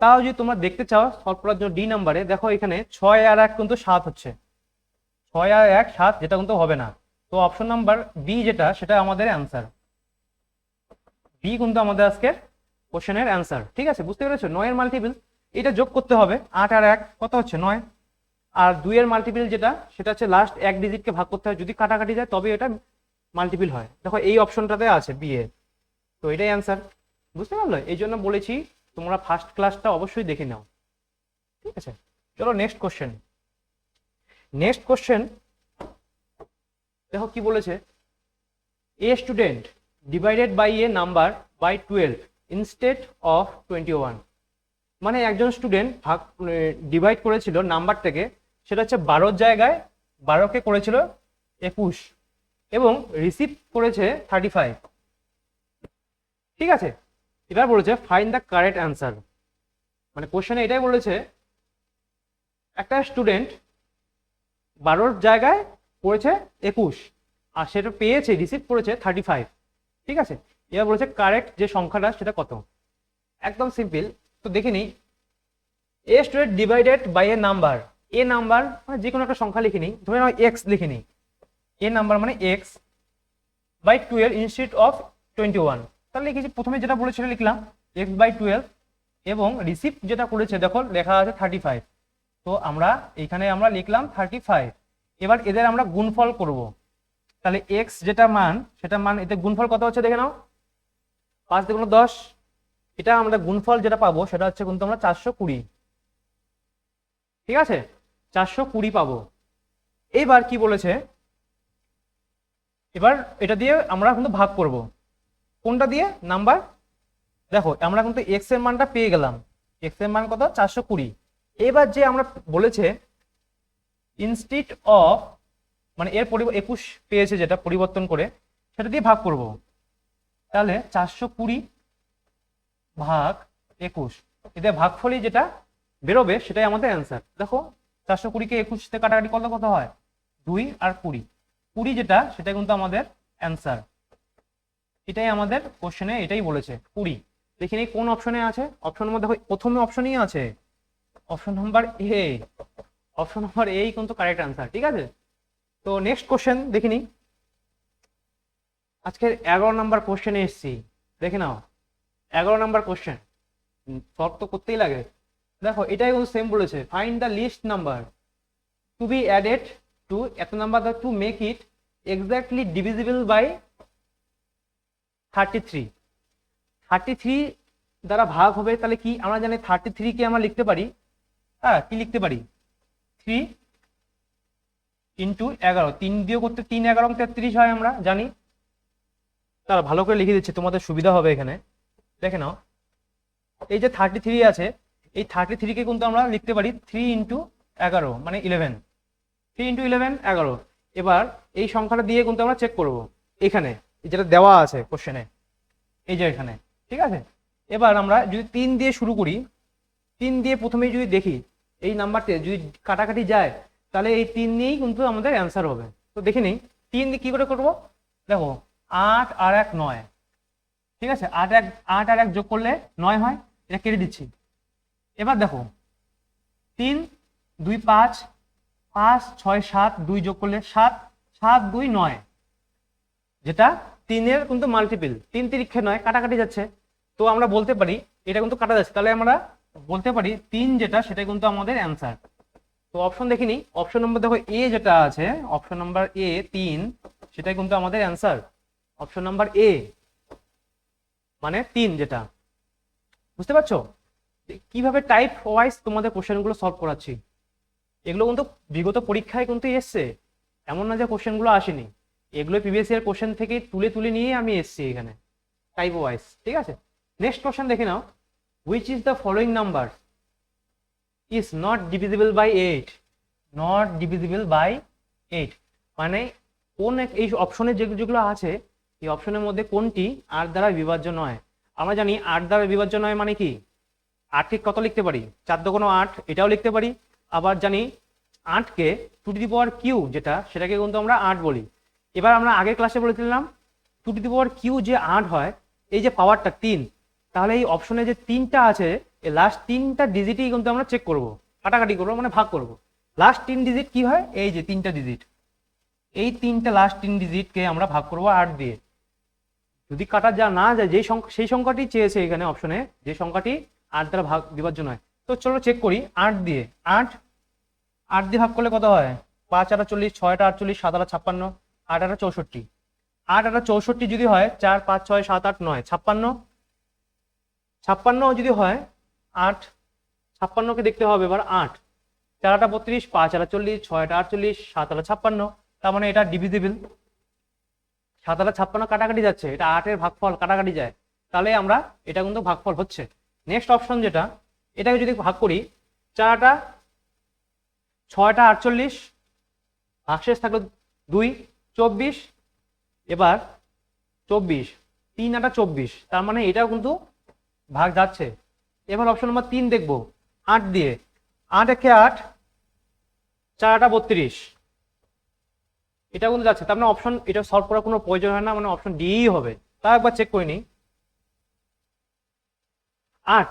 তাও যদি তোমরা দেখতে চাও সলভ করার জন্য ডি নাম্বারে, দেখো এখানে 6 আর 1 কিন্তু 7 হচ্ছে, 6 আর 1 7, যেটা কিন্তু হবে না। তো অপশন নাম্বার বি যেটা, সেটা আমাদের অ্যান্সার, বি কিন্তু আমাদের আজকের কোশ্চেনের অ্যান্সার, ঠিক আছে। বুঝতে পেরেছো, 9 এর মাল্টিপল এটা যোগ করতে হবে, 8 আর 1 কত হচ্ছে 9, আর 2 এর মাল্টিপল যেটা, সেটা হচ্ছে লাস্ট এক ডিজিটকে ভাগ করতে হয়, যদি কাটাকাটি যায় তবে এটা মাল্টিপল হয়। দেখো এই অপশনটাতে আছে বি এ, তো এটাই অ্যান্সার। বুঝতে পারলো, এই জন্য বলেছি তোমরা ফার্স্ট ক্লাসটা অবশ্যই দেখে নাও, ঠিক আছে। চলো নেক্সট কোশ্চেন। নেক্সট কোশ্চেন দেখো কি বলেছে, a student divided by a number by 12 instead of 21। মানে একজন স্টুডেন্ট ভাগ ডিভাইড করেছিল নাম্বারটাকে, সেটা হচ্ছে 12 জায়গায় 12কে করেছিল 21 এবং রিসিভ করেছে 35, ঠিক আছে। এবার বলেছে ফাইন্ড দ্য কারেক্ট অ্যান্সার, মানে কোশ্চেনে এটাই বলেছে একটা স্টুডেন্ট 12 জায়গায় করেছে 21 আর সেটা পেয়েছে, রিসিভ করেছে 35, ঠিক আছে। এবার বলেছে কারেক্ট যে সংখ্যাটা সেটা কত। একদম সিম্পল, তো দেখে নিই। A student divided by a number, a number মানে যে কোনো একটা সংখ্যা লিখে নিই, ধরে নাও এক্স লিখে নিই, এ নাম্বার মানে এক্স বাই 12 ইনস্টেড অফ 21। তাহলে লিখেছি প্রথমে যেটা বলেছিল লিখলাম এক্স বাই 12 এবং রিসিপ্ট যেটা করেছে দেখো লেখা আছে 35। তো আমরা এখানে আমরা লিখলাম 35। এবার এদের আমরা গুণফল করব। তাহলে এক্স যেটা মান সেটা মান এতে গুণফল কত হচ্ছে দেখে নাও, 5 × 10। এটা আমরা গুণফল যেটা পাবো সেটা হচ্ছে কিন্তু আমরা 420। ঠিক আছে, 420 পাবো। এবার কি বলেছে, এবার এটা দিয়ে আমরা কিন্তু ভাগ করব। কোনটা দিয়ে? নাম্বার। দেখো আমরা কিন্তু এক্স এর মানটা পেয়ে গেলাম, এক্স এর মান কত? 420। এবার যে আমরা বলেছে ইনস্টিড অফ, মানে এর 21 পেয়েছে যেটা পরিবর্তন করে সেটা দিয়ে ভাগ করব। তাহলে 420 ভাগ 21, এতে ভাগফলই যেটা বেরোবে সেটাই আমাদের অ্যান্সার। দেখো 420 কে 21 থেকে কাটাকাটি করলে কত হয়? 2 আর 20, 20 যেটা সেটা কিন্তু আমাদের অ্যান্সার। এটাই আমাদের কোশ্চেনে এটাই বলেছে 20। দেখিনি কোন অপশনে আছে, অপশনের মধ্যে প্রথমে অপশনই আছে, option number A. Option number এই কিন্তু কারেক্ট অ্যান্সার। ঠিক আছে, তো নেক্সট কোশ্চেন দেখিনি। আজকের 11 নম্বর কোশ্চেনে এসেছি, দেখে নাও 11 নম্বর কোশ্চেন। সলভ তো করতেই লাগে। দেখো এটাই কিন্তু সেম বলেছে, find the least number to be added to এত number to make it exactly divisible by 33। 33 দ্বারা ভাগ হবে, তাহলে কি আমরা জানি 33 কে আমরা লিখতে পারি, হ্যাঁ কি লিখতে পারি, 3 × 11। 3 দিয়ে করতে 3 11 33 হয় আমরা জানি। তারা ভালো করে লিখে দিচ্ছে, তোমাদের সুবিধা হবে এখানে। দেখে নাও এই যে 33 আছে, এই 33 কে কিন্তু আমরা লিখতে পারি 3 × 11 মানে 11, 3 × 11 11। এবার এই সংখ্যাটা দিয়ে কিন্তু আমরা চেক করব এখানে যেটা দেওয়া আছে কোশ্চেনে, এই যে এখানে। ঠিক আছে, এবার আমরা যদি 3 দিয়ে শুরু করি, 3 দিয়ে প্রথমেই যদি দেখি এই নাম্বারতে যদি কাটাকাটি যায় তাহলে এই 3 নিয়েই কিন্তু আমাদের অ্যান্সার হবে। তো দেখে নিই 3 দিয়ে কি করে করব। দেখো 8 আর 1 9। ঠিক আছে, 8 আর 1 যোগ করলে 9 হয়, এটা কেটে দিচ্ছি। এবার দেখো 3 2 5, 5 6 7, 2 যোগ করলে 7, 7 2 9, যেটা 3 এর কিন্তু মাল্টিপল। 3 তিরিক্ষে 9, কাটাকাটি যাচ্ছে। তো আমরা বলতে পারি এটা কিন্তু কাটা যাচ্ছে, তাহলে আমরা বলতে পারি 3 যেটা সেটা কিন্তু আমাদের অ্যান্সার। তো অপশন দেখিনি, অপশন নম্বর দেখো এ যেটা আছে, অপশন নাম্বার এ 3, সেটাই কিন্তু আমাদের অ্যান্সার। অপশন নাম্বার এ মানে 3 যেটা। বুঝতে পারছো কিভাবে টাইপ ওয়াইজ তোমাদের কোশ্চেনগুলো সলভ করাচ্ছি? এগুলো কিন্তু বিগত পরীক্ষায় কিন্তু এসছে, এমন না যে কোশ্চেনগুলো আসেনি। এগুলো প্রিভিয়াস ইয়ার কোশ্চেন থেকে তুলে তুলে নিয়ে আমি এসছি এখানে টাইপ ওয়াইজ। ঠিক আছে, নেক্সট কোশ্চেন দেখে নাও, which is the following number is not divisible by 8। Not divisible by 8 মানে কোন এই অপশনে যেগুলো আছে এই অপশনের মধ্যে কোনটি 8 দ্বারা বিভাজ্য নয়? আমরা জানি 8 দ্বারা বিভাজ্য নয় মানে কি, 8 কে কত লিখতে পারি, 4 × 8 এটাও লিখতে পারি। আবার জানি 8 কে two to the power Q যেটা সেটাকে কিন্তু আমরা 8 বলি। এবার আমরা আগের ক্লাসে বলেছিলাম two to the power q যে 8 হয়, এই যে পাওয়ারটা 3, তাহলে এই অপশনে যে 3টা আছে এই লাস্ট 3টা ডিজিটই কিন্তু আমরা চেক করব, কাটাকাটি করবো মানে ভাগ করব। লাস্ট 3 ডিজিট কি হয়, এই যে 3টা ডিজিট, এই 3টা লাস্ট 3 ডিজিটকে আমরা ভাগ করব 8 দিয়ে। যদি কাটা যা না যায় যেই সংখ্যা, সেই সংখ্যাটি চেয়েছে এখানে অপশনে, যে সংখ্যাটি 8 দ্বারা ভাগ বিভাজ্য নয়। তো চলো চেক করি 8 দিয়ে। 8 দিয়ে ভাগ করলে কত হয়, 5 × 8 = 40, 6 × 8 = 40, 7 × 8 = 56, 8 × 8 = 64। 8 × 8 = 64 যদি হয়, 4 5 6 7 8 9 56, 56 যদি হয় 8, 56 কে দেখতে হবে এবার 8, 4 × 8 = 32, 5 × 8 = 40, 6 × 8 = 40, 7 × 8 = 56। তার মানে এটা ডিভিজিবল। 7 × 8 = 56 কাটাকাটি যাচ্ছে, এটা 8 এর ভাগফল কাটাকাটি যায়, তাহলে আমরা এটা কিন্তু ভাগফল হচ্ছে। নেক্সট অপশন যেটা, এটাকে যদি ভাগ করি 4 টা 6 টা 48, ভাগশেষ থাকলো 2 24, এবার 24 3 8 24, তার মানে এটাও কিন্তু ভাগ যাচ্ছে। এবার অপশন নাম্বার 3 দেখবো 8 দিয়ে, 8 একে 8, 4 টা 32, এটা কিন্তু যাচ্ছে। তার মানে অপশন এটা সলভ করার কোনো প্রয়োজন হয় না, মানে অপশন ডি হবে। তা একবার চেক করে নিই 8,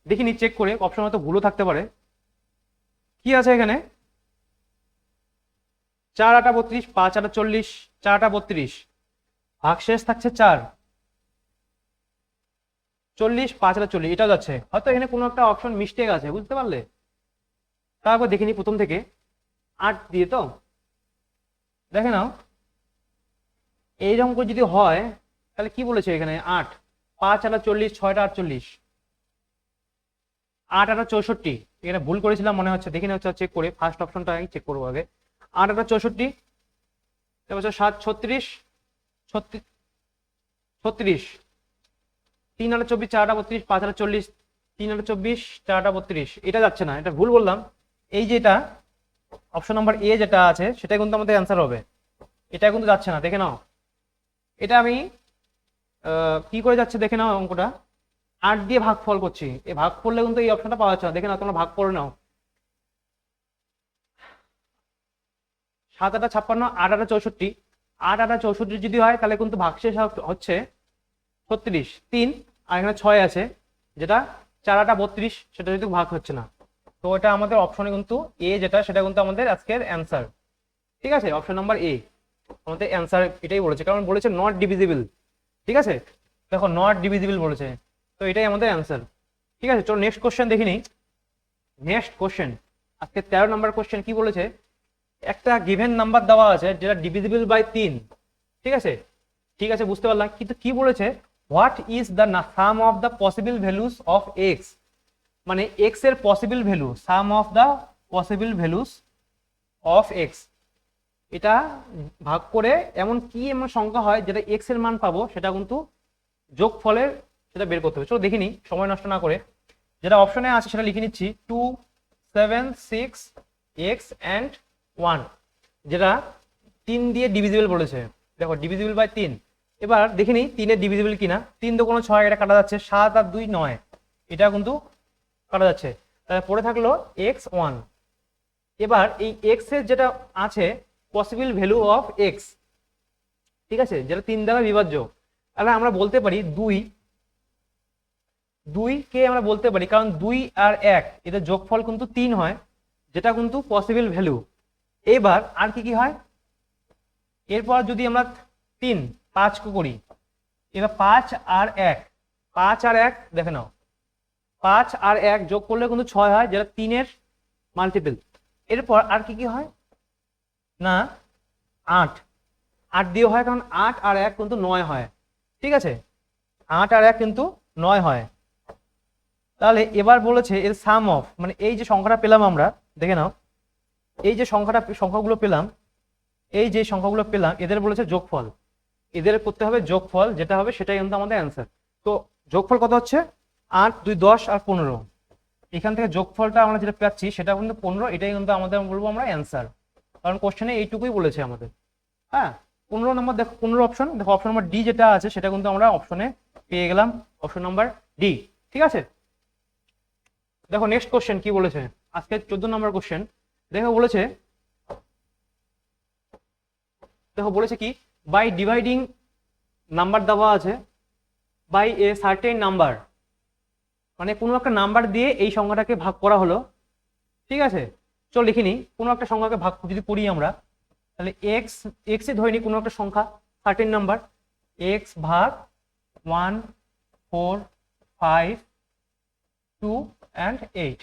দেখিনি চেক করে, অপশন হয়তো ভুলও থাকতে পারে। কি আছে এখানে, 4 8 32, 5 8 40, 4 8 32, ভাগশেষ থাকছে 4, 40 5 আর 40 এটাও যাচ্ছে, হয়তো এখানে কোনো একটা অপশন মিস্টেক আছে, বুঝতে পারলে? তারপর দেখে নি প্রথম থেকে 8 দিয়ে, তো দেখে নাও এইরকম করে যদি হয় তাহলে কি বলেছে এখানে 8 5 আর 40 6 টা 48 8 আর 64, এখানে ভুল করেছিলাম মনে হচ্ছে, দেখি না হচ্ছে চেক করে, ফার্স্ট অপশনটা আমি চেক করবো আগে। 8 আর 64, তারপর 7 36 36, 3 আর 24 4 আর 32 5 আর 40 3 আর 24 4 আর 32, এটা যাচ্ছে না, এটা ভুল বললাম। এই যেটা অপশন নাম্বার এ যেটা আছে সেটা কিন্তু আমাদের অ্যান্সার হবে, এটা কিন্তু যাচ্ছে না, দেখে নাও। এটা আমি কি করে যাচ্ছে দেখে নাও, অঙ্কটা 8 দিয়ে ভাগফল করছি, এই ভাগ করলে কিন্তু এই অপশনটা পাওয়া যাচ্ছে না, দেখে নাও, তোমরা ভাগ করে নাও। 7 8 56 8 8 64, 8 8 64 যদি হয় তাহলে কিন্তু ভাগশেষ হচ্ছে 36 3, আর এখানে 6 আছে যেটা 4 8 32, সেটা যদি ভাগ হচ্ছে না, তো এটা আমাদের অপশনে কিন্তু এ যেটা সেটা কিন্তু আমাদের আজকের অ্যান্সার। ঠিক আছে, অপশন নাম্বার এ আমাদের অ্যান্সার এটাই বলেছে, কারণ বলেছে নট ডিভিজিবল। ঠিক আছে, দেখো নট ডিভিজিবল বলেছে, তো এটাই আমাদের অ্যান্সার। ঠিক আছে, চলো নেক্সট কোশ্চেন দেখে নিই। নেক্সট কোশ্চেন আজকে 13 নম্বর কোশ্চেন কি বলেছে, একটা গিভেন নাম্বার দেওয়া আছে যেটা ডিভিজিবল বাই 3। ঠিক আছে, ঠিক আছে, বুঝতে পারলাম, কিন্তু কি বলেছে, what is the some of the possible values of x, মানে এক্স এর possible value, some of the possible values of x, এটা ভাগ করে এমন কি এমন সংখ্যা হয় যেটা এক্স এর মান পাবো, সেটা কিন্তু যোগফলের সেটা বের করতে হবে। চলো দেখিনি সময় নষ্ট না করে, যেটা অপশনে আছে সেটা লিখে নিচ্ছি, 2 7 6 এক্স অ্যান্ড 1, যেটা 3 দিয়ে ডিভিজিবল বলেছে। দেখো ডিভিজিবল বাই 3, এবার দেখিনি 3 এর ডিভিজিবল কিনা, 3 তো কোনো 6, এটা কাটা যাচ্ছে, 7 আর 2 9, এটা কিন্তু কাটা যাচ্ছে, তাহলে পড়ে থাকলো x1। এবার এই x এর যেটা আছে পসিবল ভ্যালু অফ x, ঠিক আছে, যেটা 3 দ্বারা বিভাজ্য, তাহলে আমরা বলতে পারি 2 কে আমরা বলতে পারি, কারণ 2 আর 1 এদের যোগফল কিন্তু 3 হয়, যেটা কিন্তু পসিবল ভ্যালু। এবার আর কি কি হয়, এরপর যদি আমরা 3 5 করি, এবার 5 আর 1, 5 আর 1 দেখে নাও, 5 আর 1 যোগ করলে কিন্তু 6 হয়, যেটা 3 এর মাল্টিপল। এরপর আর কি কি হয় না 8, 8 দিয়ে হয়, কারণ 8 আর 1 কিন্তু 9 হয়। ঠিক আছে, 8 আর 1 কিন্তু 9 হয়। তাহলে এবার বলেছে এর সাম অফ, মানে এই যে সংখ্যাটা পেলাম আমরা, দেখে নাও, এই যে সংখ্যাগুলো পেলাম, এই যে সংখ্যাগুলো পেলাম এদের বলেছে যোগফল, এদের করতে হবে যোগফল, যেটা হবে সেটাই কিন্তু আমাদের অ্যান্সার। তো যোগফল কত হচ্ছে, 8 2 10 আর 15, এখান থেকে যোগফলটা আমরা যেটা পাচ্ছি সেটা কিন্তু 15, এটাই কিন্তু আমাদের বলবো আমরা অ্যান্সার, কারণ কোশ্চেনে এইটুকুই বলেছে আমাদের। হ্যাঁ, 15 নম্বর দেখো, 15 অপশন দেখো, অপশন নাম্বার ডি যেটা আছে সেটা কিন্তু আমরা অপশনে পেয়ে গেলাম, অপশন নাম্বার ডি। ঠিক আছে, দেখো নেক্সট কোশ্চেন কি বলেছে, আজকে 14 নম্বর কোশ্চেন। দেখো বলেছে কি, বাই ডিভাইডিং নাম্বার দেওয়া আছে বাই এ সার্টেন নাম্বার, মানে কোনো একটা নাম্বার দিয়ে এই সংখ্যাটাকে ভাগ করা হলো। ঠিক আছে, চল লিখিনি, কোনো একটা সংখ্যাকে ভাগ যদি করি আমরা, তাহলে এক্স এ ধরে নিই কোনো একটা সংখ্যা সার্টেন নাম্বার, এক্স ভাগ 1 4 5 2 and 8।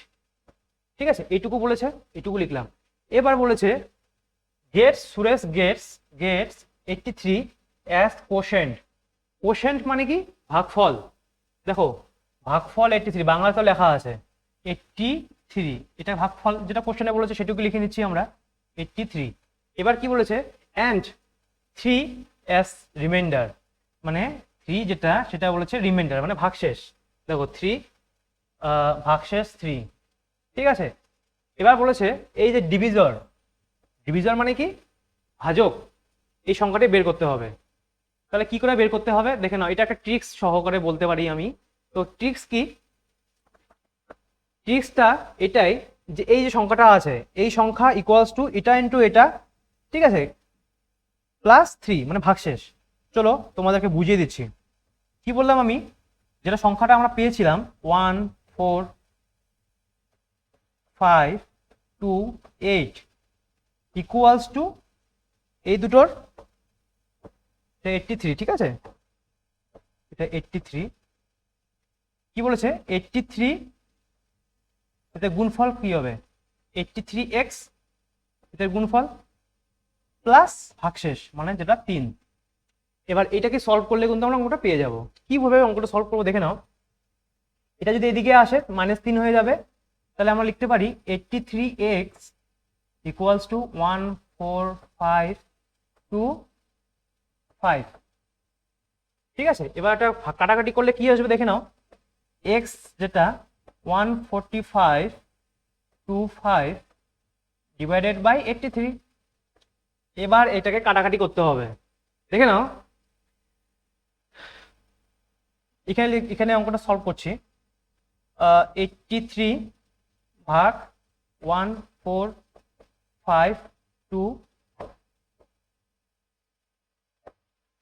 ঠিক আছে, এইটুকু বলেছে, এইটুকু লিখলাম। এবার বলেছে Suresh gets 83 as quotient. Quotient মানে কি, ভাগফল। দেখো ভাগফল 83, বাংলাতেও লেখা আছে 83, এটা ভাগফল যেটা কোশ্চেনে বলেছে সেটুকু লিখে নিচ্ছি আমরা 83। এবার কি বলেছে, অ্যান্ড 3 অ্যাজ রিমাইন্ডার, মানে 3 যেটা সেটা বলেছে রিমাইন্ডার মানে ভাগশেষ। দেখো 3 ভাগশেষ 3। ঠিক আছে, এবার বলেছে এই যে ডিভিজর মানে কি, ভাজক, এই সংখ্যাটি বের করতে হবে। তাহলে কি করে বের করতে হবে দেখে নাও, এটা একটা ট্রিক্স সহকারে বলতে পারি আমি। তো ট্রিক্স কি, ট্রিক্সটা এটাই যে এই যে সংখ্যাটা আছে, এই সংখ্যা ইকুয়ালস টু এটা ইন্টু এটা, ঠিক আছে, প্লাস 3 মানে ভাগশেষ। চলো তোমাদেরকে বুঝিয়ে দিচ্ছি কি বললাম আমি, যেটা সংখ্যাটা আমরা পেয়েছিলাম 1 4 5 2 8 ইকুয়ালস টু এই দুটোর 83। ঠিক আছে, এটা 83, কি বলেছে 83 এতে গুণফল কি হবে 83x এটার গুণফল প্লাস ভাগশেষ মানে যেটা 3। এবার এটাকে সলভ করলে কিন্তু আমরা অঙ্কটা পেয়ে যাব। কিভাবে অঙ্কটা সলভ করবো দেখে নাও। এটা যদি এদিকে আসে -3 হয়ে যাবে, তাহলে আমরা লিখতে পারি 83x ইকুয়ালস টু 14525। ঠিক আছে, এবার এটা কাটাকাটি করলে কি আসবে দেখে নাও। x যেটা 14525 ডিভাইডেড বাই 83। এবার এটাকে কাটাকাটি করতে হবে, দেখে নাও। এখানে অঙ্কটা সলভ করছি। 83 ভাগ 14525।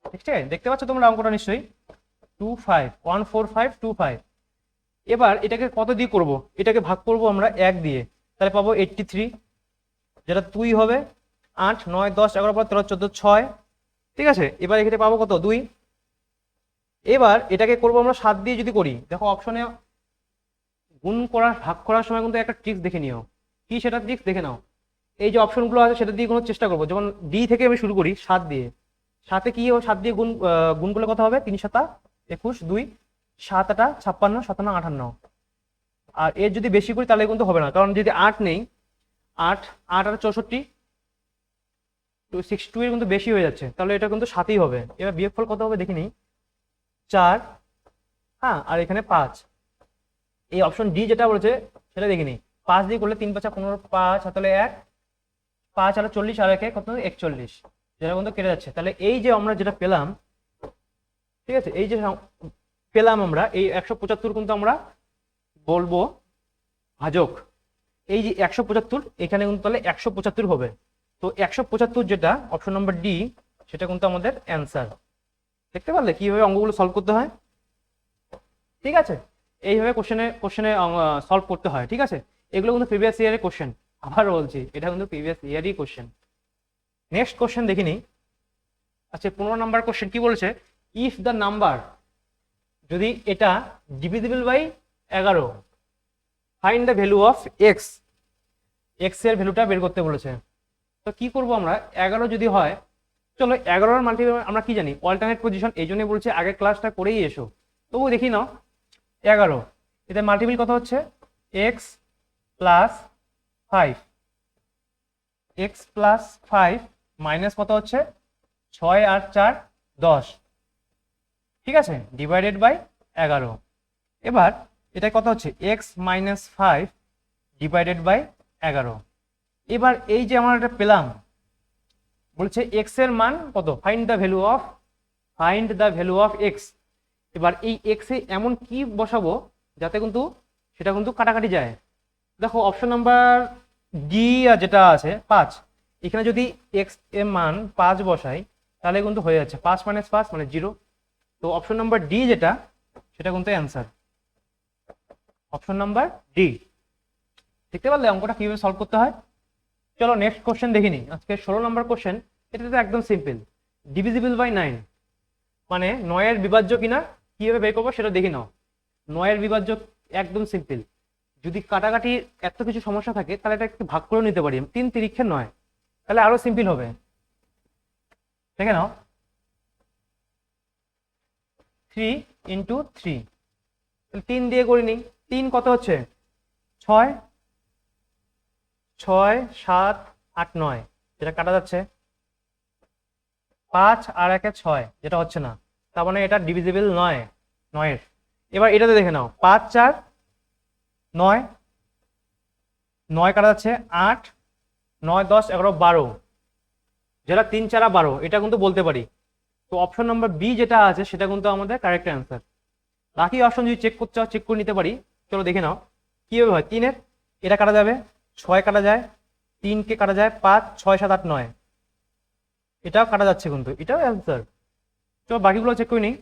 ঠিক আছে, দেখতে পাচ্ছ তোমরা অঙ্কটা নিশ্চয়ই 14525। এবার এটাকে কত দিয়ে করব, এটাকে ভাগ করব আমরা 1 দিয়ে, তাহলে পাবো 83, যেটা 2 হবে 8 9 10 11 12 13 14 6। ঠিক আছে, এবার এখানে পাবো কত 2। এবার এটাকে করব আমরা 7 দিয়ে যদি করি, দেখো অপশনে গুণ করা ভাগ করার সময় কিন্তু একটা ট্রিক্স দেখে নিও। কি সেটা ট্রিক্স দেখে নাও। এই যে অপশনগুলো আছে সেটা দিয়ে কোনো চেষ্টা করবো। যেমন ডি থেকে আমি শুরু করি 7 দিয়ে, সাথে কি 7 দিয়ে গুণ করলে কত হবে 3 7 21 2 7 8 56 57 58। আর এর যদি বেশি করি তাহলে কিন্তু হবে না, কারণ যদি 8 নেই 8 8 আর 64 62 এর কিন্তু বেশি হয়ে যাচ্ছে, তাহলে এটা কিন্তু 7ই হবে। এবার বিয়োগফল কত হবে দেখি নিই, 4, হ্যাঁ, আর এখানে 5। এই অপশন ডি যেটা বলেছে সেটা দেখে নিই। 5 দিয়ে করলে 3 5 15 5 তাহলে 1 5 আর 40 আর 1 কত 41, যেটা কিন্তু কেটে যাচ্ছে। তাহলে এই যে আমরা যেটা পেলাম, ঠিক আছে, এই যে পেলাম আমরা এই 175 কিন্তু আমরা বলবো ভাজক। এই যে 175 এখানে কিন্তু তাহলে 175 হবে। তো 175 যেটা অপশন নাম্বার ডি, সেটা কিন্তু আমাদের অ্যান্সার। দেখতে পারলে কিভাবে অঙ্কগুলো সলভ করতে হয়। ঠিক আছে, এইভাবে কোশ্চেনে সলভ করতে হয়। ঠিক আছে, এগুলো কিন্তু প্রিভিয়াস ইয়ারের কোশ্চেন, আবার বলছি এটা কিন্তু প্রিভিয়াস ইয়ারই কোশ্চেন। নেক্সট কোশ্চেন দেখিনি। আচ্ছা 15 নাম্বার কোশ্চেন কি বলেছে, ইফ দ্য নাম্বার, যদি এটা divisible by 11, find the value of x. X এর ভ্যালুটা বের করতে বলেছে। তো কি করব আমরা, 11 যদি হয়, চলো 11 এর মাল্টিপ্লাই আমরা কি জানি অল্টারনেট পজিশন, এই জন্যই বলছে আগের ক্লাসটা করেই এসো। তবু দেখি নাও 11 এতে মাল্টিপল কত হচ্ছে x plus 5, x plus 5 minus কত হচ্ছে 6 আর 4 10। ঠিক আছে, ডিভাইডেড বাই 11। এবার এটা কত হচ্ছে এক্স মাইনাস 5 ডিভাইডেড বাই 11। এবার এই যে আমরা এটা পেলাম, বলছে এক্স এর মান কত, find the value of x. এবার এই এক্স এ এমন কি বসাবো যাতে কিন্তু সেটা কিন্তু কাটাকাটি যায়। দেখো অপশন নাম্বার ডি যেটা আছে 5, এখানে যদি এক্স এর মান 5 বসাই তাহলে কিন্তু হয়ে যাচ্ছে 5 মাইনাস 5 মানে 0। তো অপশন নাম্বার ডি যেটা, সেটা কিন্তু অ্যান্সার, অপশন নাম্বার ডি। দেখতে পারলে অঙ্কটা কিভাবে সলভ করতে হয়। চলো নেক্সট কোশ্চেন দেখে নিই। আজকে 16 নম্বর কোশ্চেন, এটা তো একদম সিম্পল, ডিভিজিবল বাই 9 মানে 9 এর বিভাজ্য কিনা কিভাবে বের করবো সেটা দেখে নাও। 9 এর বিভাজ্য একদম সিম্পল। যদি কাটাকাটি এত কিছু সমস্যা থাকে তাহলে এটা একটু ভাগ করে নিতে পারি, 3 তিরিক্ষে 9, তাহলে আরো সিম্পল হবে। দেখে নাও 3 ইন্টু 3, 3 দিয়ে করে নিই। 3 কত হচ্ছে 6 6 7 8 9, যেটা কাটা যাচ্ছে। 5 আর 1 6, যেটা হচ্ছে না, তার মানে এটা ডিভিজিবল নয় 9 এর। এবার এটাতে দেখে নাও 5 4 9, 9 কাটা যাচ্ছে 8 9 10 11 12, যেটা 3 4 12, এটা কিন্তু বলতে পারি। তো অপশন নাম্বার বি যেটা আছে সেটা কিন্তু আমাদের কারেক্ট অ্যান্সার। বাকি অপশন যদি চেক করতে চাও চেক করে নিতে পারি। চলো দেখে নাও কিভাবে হয়। 3 এর এটা কাটা যাবে, 6 কাটা যায়, 3 কে কাটা যায় 5 6 7 8 9, এটাও কাটা যাচ্ছে কিন্তু এটাও অ্যান্সার। চলো বাকিগুলো চেক করে নিই।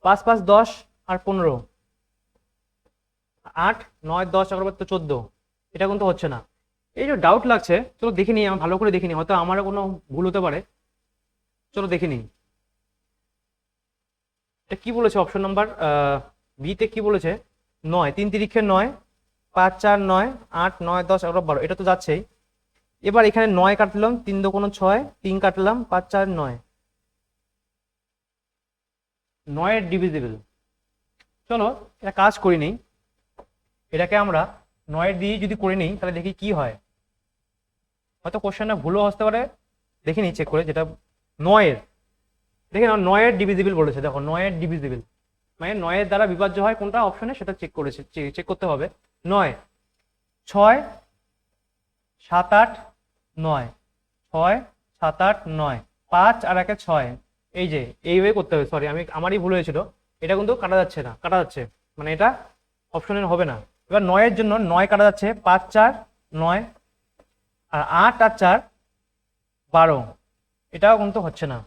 5 5 10 আর 15, 8 9 10 11 তো 14, এটা কিন্তু হচ্ছে না। এই যে ডাউট লাগছে, চলো দেখে নিই, আমি ভালো করে দেখে নিই, হয়তো আমারও কোনো ভুল হতে পারে। চলো দেখে নিই এটা কি বলেছে অপশন নাম্বার বিতে কি বলেছে 9, 3 তিরিক্ষে 9, 5 4 9, 8 9 10 11 12, এটা তো যাচ্ছেই। এবার এখানে 9 কাটলাম, 3 দুগুণ 6, 3 কাটলাম, 5 4 9, 9 এর ডিভিজিবল। চলো এটা কাজ করি নেই, এটাকে আমরা 9 দিয়ে যদি করে নিই তাহলে দেখি কি হয়। হয়তো কোশ্চেনটা ভুলও আসতে পারে, দেখে নিই চেক করে। যেটা 9 এর, দেখে নাও 9 এর ডিভিজিবল বলেছে, দেখো 9 এর ডিভিজিবল মানে 9 এর দ্বারা বিভাজ্য হয় কোনটা অপশনে সেটা চেক করেছে, চেক করতে হবে। 9 6 7 8 9, 6 7 8 9, 5 আর 1 6, এই যে এইভাবে করতে হবে। সরি আমারই ভুল হয়েছিল, এটা কিন্তু কাটা যাচ্ছে না, কাটা যাচ্ছে মানে এটা অপশনের হবে না। এবার 9 এর জন্য 9 কাটা যাচ্ছে, 5 4 9, আর 8 আর 4 12, এটাও কিন্তু হচ্ছে না,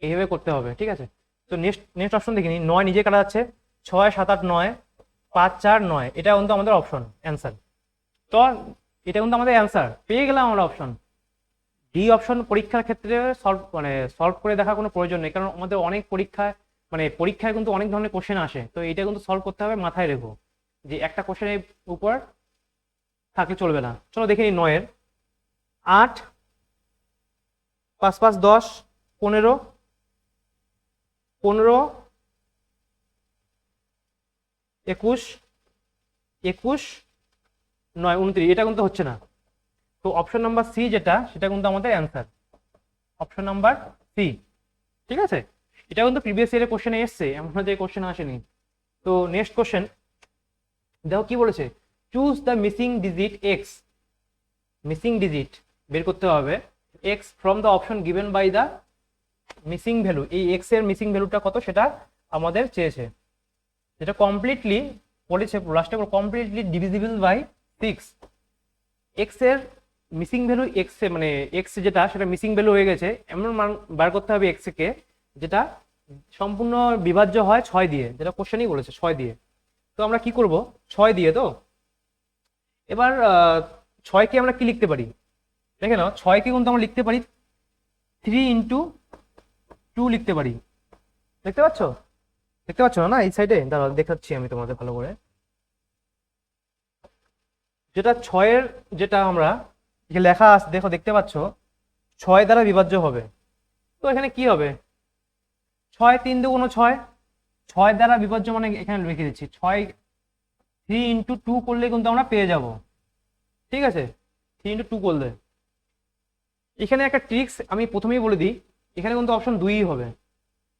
এইভাবে করতে হবে। ঠিক আছে, তো নেক্সট অপশন দেখে নিই। 9 নিজে কাটা যাচ্ছে, 6 7 8 9, 5 4 9, এটা কিন্তু আমাদের অপশন অ্যান্সার। তো এটা কিন্তু আমাদের অ্যান্সার পেয়ে গেলাম আমরা অপশন ডি। অপশন পরীক্ষার ক্ষেত্রে সলভ করে দেখার কোনো প্রয়োজন নেই, কারণ আমাদের অনেক পরীক্ষায় কিন্তু অনেক ধরনের কোশ্চেন আসে, তো এটা কিন্তু সলভ করতে হবে মাথায় রেখো, যে একটা কোশ্চেনের উপর থাকলে চলবে না। চলো দেখে নিই 9 এর। 8 5 5 10 15, 15 21 21 9 29, এটা কিন্তু হচ্ছে না। তো অপশন নাম্বার সি যেটা, সেটা কিন্তু আমাদের অ্যান্সার, অপশন নাম্বার সি। ঠিক আছে, এটা কিন্তু প্রিভিয়াস ইয়ারের কোশ্চেনে এসছে, এমন যে কোশ্চেন আসেনি। তো নেক্সট কোশ্চেন দেখো কি বলেছে, choose the missing digit x. Missing digit বের করতে হবে x from the option given by the missing value. এই এক্স এর মিসিং ভ্যালুটা কত সেটা আমাদের চেয়েছে, যেটা কমপ্লিটলি বলেছে লাস্টে কমপ্লিটলি ডিভিজিবল বাই 6। এক্স এর মিসিং ভ্যালু এক্স মানে এক্স যেটা সেটা মিসিং ভ্যালু হয়ে গেছে, এমন মান বার করতে হবে এক্স কে যেটা সম্পূর্ণ বিভাজ্য হয় 6 দিয়ে, যেটা কোশ্চেনই বলেছে 6 দিয়ে। তো আমরা কি করব, 6 দিয়ে। তো এবার 6 কে আমরা কি লিখতে পারি, দেখে নাও 6 কে কিন্তু আমরা লিখতে পারি 3 ইন্টু 2 লিখতে পারি। দেখতে পাচ্ছ, দেখতে পাচ্ছ না এই সাইডে, দাঁড়াও দেখাচ্ছি আমি তোমাদের ভালো করে। যেটা 6 এর যেটা আমরা যে লেখা আছে দেখো, দেখতে পাচ্ছ 6 দ্বারা বিভাজ্য হবে। তো এখানে কি হবে, 6 3 দুগুণ 6, 6 দ্বারা বিভাজ্য মানে এখানে লিখে দিচ্ছি 6, 3 ইন্টু 2 করলে কিন্তু আমরা পেয়ে যাব। ঠিক আছে, 3 ইন্টু 2 করলে। এখানে একটা ট্রিক্স আমি প্রথমেই বলে দিই, এখানে কিন্তু অপশন 2ই হবে।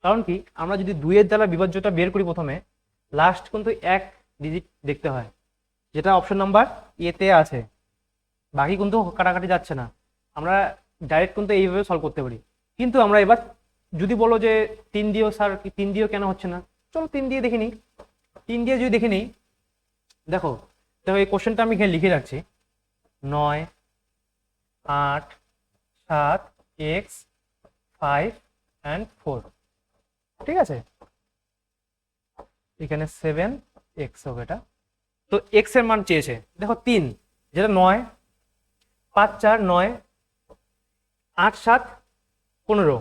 কারণ কি, আমরা যদি 2 এর দ্বারা বিভাজ্যটা বের করি প্রথমে, লাস্ট কিন্তু 1 ডিজিট দেখতে হয়, যেটা অপশন নাম্বার এতে আছে। বাকি কিন্তু কাটাকাটি যাচ্ছে না, আমরা ডাইরেক্ট কিন্তু এইভাবে সলভ করতে পারি। কিন্তু আমরা এবার যদি বলো যে 3 দিয়েও স্যার, 3 দিয়েও কেন হচ্ছে না, চলো 3 দিয়ে দেখে নিই। 3 দিয়ে যদি দেখে নিই, দেখো দেখো এই কোশ্চেনটা আমি এখানে লিখে রাখছি, 9 8 7 x 5 and 4। ঠিক আছে, এখানে 7x হবে এটা। তো x এর মান চেয়েছে, দেখো 3 যেটা 9, 5 4 9, 8 7 15,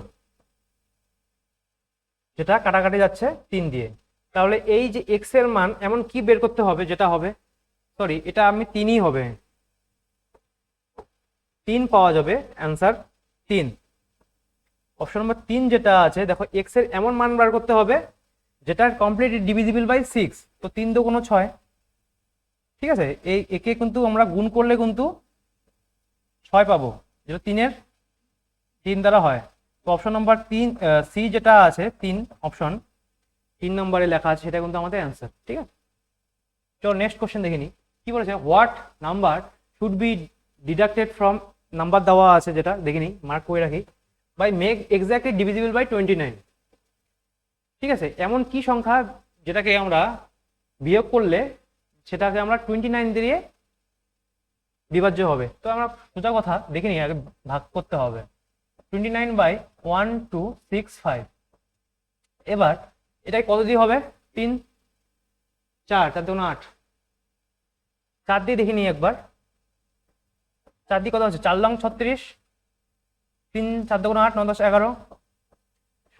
যেটা কাটাকাটি যাচ্ছে 3 দিয়ে। তাহলে এই যে x এর মান এমন কি বের করতে হবে যেটা হবে, সরি এটা আমি 3ই হবে, 3 পাওয়া যাবে অ্যান্সার 3। অপশন নাম্বার 3 যেটা আছে দেখো, x এর এমন মান বার করতে হবে যেটা কমপ্লিটলি ডিভিজিবল বাই 6। তো 3 দুগুণ 6। ঠিক আছে, এই একে কিন্তু আমরা গুণ করলে কিন্তু 6 পাবো, যেটা 3 দ্বারা হয়। তো অপশন নাম্বার 3 সি যেটা আছে 3 অপশন 3 নম্বরে লেখা আছে, সেটা কিন্তু আমাদের অ্যান্সার। ঠিক আছে, চলো নেক্সট কোশ্চেন দেখে নিই কি বলেছে, what number should be deducted from, number দেওয়া আছে যেটা দেখে নিই, মার্ক করে রাখি, by make exactly divisible by 29। ঠিক আছে, এমন কি সংখ্যা যেটাকে আমরা বিয়োগ করলে সেটাকে আমরা 29 দিয়ে বিভাজ্য হবে। তো আমরা সোজা কথা দেখে নিই, আগে ভাগ করতে হবে 29 বাই 1 2 6 5। এবার এটাই কত দিয়ে হবে, 3 4 4 দুগুণ 8, 4 দিয়ে দেখে নিই একবার, 4 দিয়ে কত হচ্ছে, 4 লং 36, 3 4 দুগুণ 8 9 10 11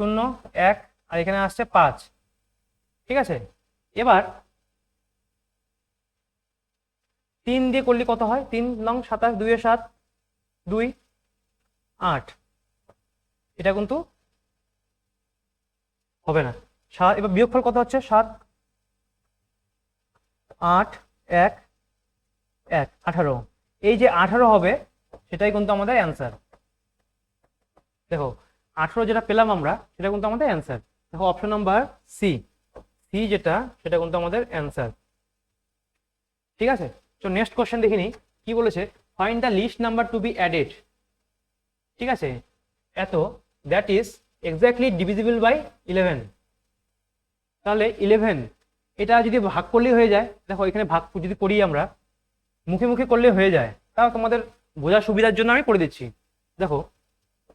0 1, আর এখানে আসছে 5। ঠিক আছে, এবার 3 দিয়ে করলে কত হয়, 3 নং 27, 2 এ 7, 2 8, এটা কিন্তু হবে না। এবার বিয়োগফল কত হচ্ছে, 7 8 1 1 18, এই যে 18 হবে সেটাই কিন্তু আমাদের অ্যান্সার। দেখো 18 যেটা পেলাম আমরা সেটা কিন্তু আমাদের অ্যান্সার। দেখো অপশন নাম্বার সি, সি যেটা সেটা কিন্তু আমাদের অ্যান্সার। ঠিক আছে, তো নেক্সট কোশ্চেন দেখিনি কি বলেছে, find the least number to be added. ঠিক আছে, এত that is exactly divisible by 11। তাহলে 11 এটা যদি ভাগ করলেই হয়ে যায়, দেখো এখানে ভাগ যদি করি আমরা মুখে মুখে করলে হয়ে যায়, তাও তোমাদের বোঝার সুবিধার জন্য আমি করে দিচ্ছি। দেখো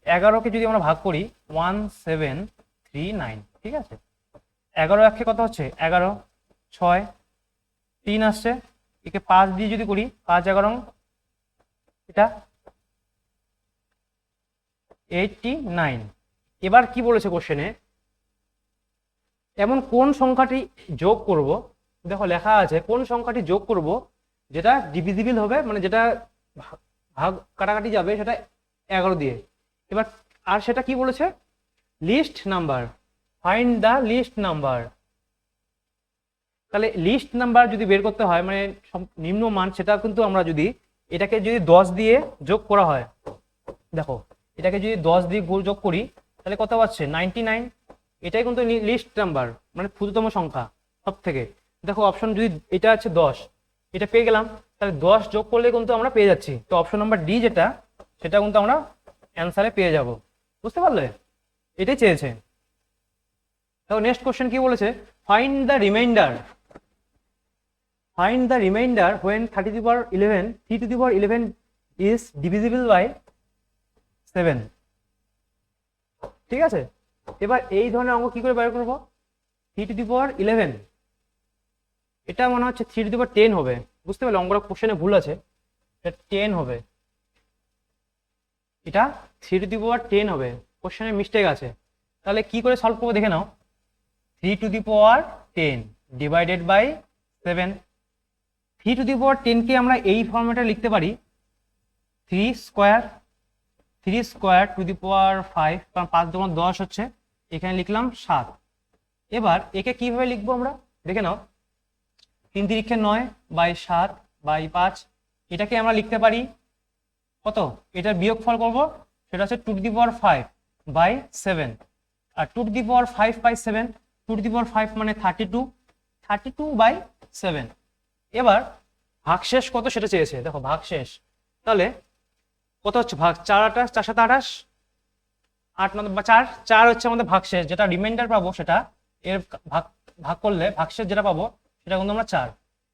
11কে যদি আমরা ভাগ করি 1739, ঠিক আছে, 11 একে কত হচ্ছে 11, 6 3 আসছে, একে 5 দিয়ে যদি করি 5 11 এটা 89। এবার কি বলেছে কোশ্চেনে, এমন কোন সংখ্যাটি যোগ করব, দেখো লেখা আছে কোন সংখ্যাটি যোগ করব যেটা ডিভিজিবল হবে, মানে যেটা ভাগ কাটাকাটি যাবে সেটা 11 দিয়ে। এবার আর সেটা কি বলেছে, least number, find the least number. তাহলে লিস্ট নাম্বার যদি বের করতে হয় মানে নিম্ন মান, সেটা কিন্তু আমরা যদি এটাকে যদি 10 দিয়ে যোগ করা হয়, দেখো এটাকে যদি 10 দিয়ে যোগ করি তাহলে কত পাচ্ছে 99, এটাই কিন্তু লিস্ট নাম্বার মানে ক্ষুদ্রতম সংখ্যা সব থেকে। দেখো অপশন যদি এটা আছে 10, এটা পেয়ে গেলাম, তাহলে 10 যোগ করলে কিন্তু আমরা পেয়ে যাচ্ছি। তো অপশন নাম্বার ডি যেটা সেটা কিন্তু আমরা অ্যান্সারে পেয়ে যাব। বুঝতে পারলে, এটাই চেয়েছে। তো নেক্সট কোশ্চেন কি বলেছে, find the reminder, find the reminder when 3 to the power 11 is divisible by 7। ঠিক আছে, এবার এই ধরনের অঙ্ক কি করে বের করব, 3 to the power 11, এটা মনে হচ্ছে 3 to the power 10 হবে। বুঝতে পারলে অঙ্কটা কোশ্চেনে ভুল আছে, এটা 10 হবে, এটা 3 to the power 10 হবে, কোশ্চেনে মিস্টেক আছে। তাহলে কি করে সলভ করবো দেখে নাও, 3 to the power 10 divided by 7। 3 to the power 10 কে আমরা এই ফর্মেটে লিখতে পারি 3 স্কোয়ার টু দি পাওয়ার 5, কারণ 5 দুগুণ 10 হচ্ছে, এখানে লিখলাম 7। এবার একে কিভাবে লিখবো আমরা দেখে নাও, 3 তিরিক্ষে 9 বাই 7 বাই 5, এটাকে আমরা লিখতে পারি কত, এটার বিয়োগফল করব সেটা হচ্ছে 2 to the power 5 বাই 7, আর 2 to the power 5 by 7, 2 to the power 5 মানে 32 বাই 7। এবার ভাগশেষ কত সেটা চেয়েছে, দেখো ভাগশেষ তাহলে কত হচ্ছে, ভাগ 4 8 4 7 28, 8 9 বা 4 হচ্ছে আমাদের ভাগশেষ, যেটা রিমাইন্ডার পাবো সেটা এর ভাগ করলে ভাগশেষ যেটা পাবো সেটা কিন্তু আমরা 4।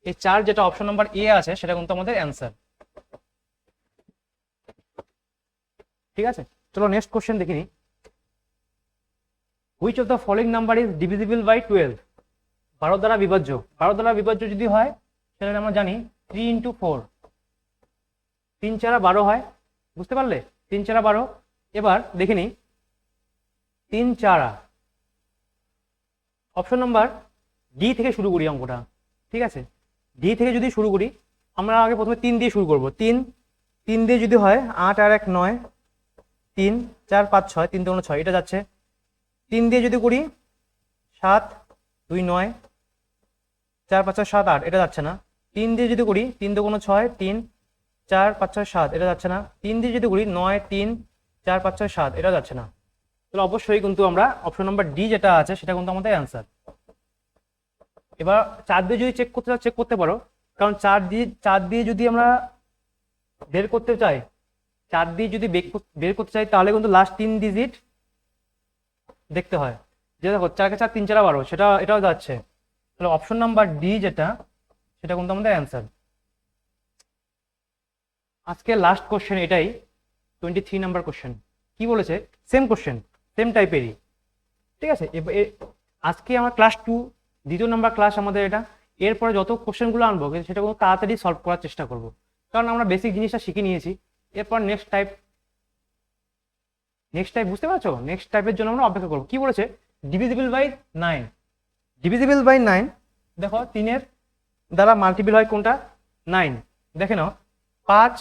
এই 4 যেটা অপশন নাম্বার এ আছে সেটা কিন্তু আমাদের অ্যান্সার। ঠিক আছে, চলো নেক্সট কোশ্চেন দেখিনি, which of the following number is divisible by 12। 12 দ্বারা বিভাজ্য, 12 দ্বারা বিভাজ্য যদি হয় সেটা আমরা জানি 3 into 4, 3 4 12 হয়। বুঝতে পারলে, 3 4 12। এবার দেখে নিই 3 4, অপশন নাম্বার ডি থেকে শুরু করি অঙ্কটা। ঠিক আছে, ডি থেকে যদি শুরু করি, আমরা আগে প্রথমে 3 দিয়ে শুরু করব। 3 দিয়ে যদি হয় 8 আর 1 9, 3 4 5 6, 3 2 6, এটা যাচ্ছে। 3 দিয়ে যদি করি 7 2 9, 4 5 6 7 8, এটা যাচ্ছে না। 3 দিয়ে যদি করি 3 2 6, 3 4 5 6 7, এটা যাচ্ছে না। 3 দিয়ে যদি করি 9 3 4 5 6 7, এটা যাচ্ছে না। তাহলে অবশ্যই কিন্তু আমরা অপশন নাম্বার ডি যেটা আছে সেটা কিন্তু আমাদের অ্যান্সার। এবার 4 দিয়ে যদি চেক করতে চাও চেক করতে পারো, কারণ 4 দিয়ে যদি আমরা বের করতে চাই, 4 দিয়ে যদি বের করতে চাই তাহলে কিন্তু লাস্ট 3 ডিজিট দেখতে হয়। যে দেখো 4 কে 4 3 4 12, সেটা এটাও যাচ্ছে। তাহলে অপশন নাম্বার ডি যেটা সেটা কিন্তু আমাদের অ্যান্সার। আজকে লাস্ট কোশ্চেন এটাই, 23 নাম্বার কোশ্চেন। কি বলেছে, সেম কোশ্চেন সেম টাইপেরই। ঠিক আছে, আজকে আমার ক্লাস 2 দ্বিতীয় নাম্বার ক্লাস আমাদের এটা। এরপরে যত কোশ্চেনগুলো আনবো সেটা কোনো তাড়াতাড়ি সলভ করার চেষ্টা করব, কারণ আমরা বেসিক জিনিসটা শিখে নিয়েছি। এরপর নেক্সট টাইপ বুঝতে পারছো, নেক্সট টাইপের জন্য আমরা অপেক্ষা করবো। কি বলেছে, ডিভিজিবল বাই 9, ডিভিজিবল বাই 9 দেখো 3-এর দ্বারা মাল্টিপল হয় কোনটা? 9। দেখে নাও 5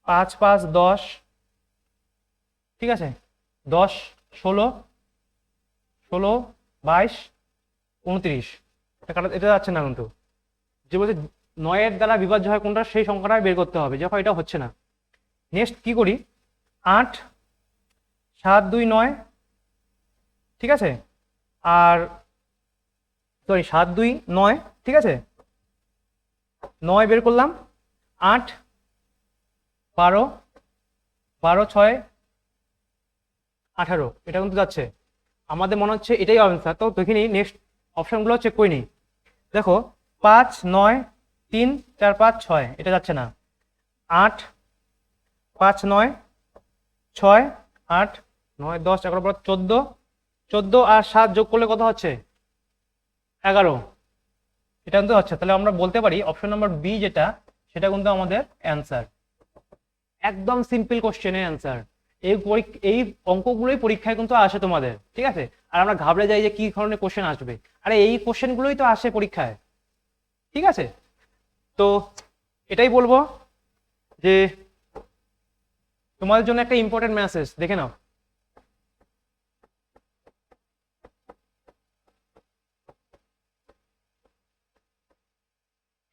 5 5 10, ঠিক আছে, 10 16 16 22 29, এটা যাচ্ছে না কিন্তু। যে বলছে 9-এর দ্বারা বিভাজ্য হয় কোনটা, সেই সংখ্যাটা বের করতে হবে, যখন এটা হচ্ছে না। নেক্সট কি করি, 8 7 2 9, ঠিক আছে, আর সরি 7 2 9, ঠিক আছে, 9 বের করলাম, 8 12 12 6 18, এটা কিন্তু যাচ্ছে। আমাদের মনে হচ্ছে এটাই আনসার, তো দেখে নিই নেক্সট অপশনগুলো চেক করে নিই। দেখো 5 9 3 4 5 6, এটা যাচ্ছে না। 8 5 9 6 8 9 10 11 12 14, 14 আর 7 যোগ করলে কত হচ্ছে? 11, এটা কিন্তু হচ্ছে। তাহলে আমরা বলতে পারি অপশন নাম্বার বি যেটা, সেটা কিন্তু আমাদের অ্যান্সার। একদম সিম্পল কোশ্চেনের অ্যান্সার। এই অঙ্কগুলোই পরীক্ষায় কিন্তু আসে তোমাদের, ঠিক আছে। আর আমরা ঘাবড়ে যাই যে কি ধরনের কোশ্চেন আসবে, আরে এই কোশ্চেনগুলোই তো আসে পরীক্ষায়, ঠিক আছে। তো এটাই বলবো যে তোমাদের জন্য একটা ইম্পর্টেন্ট মেসেজ, দেখে নাও।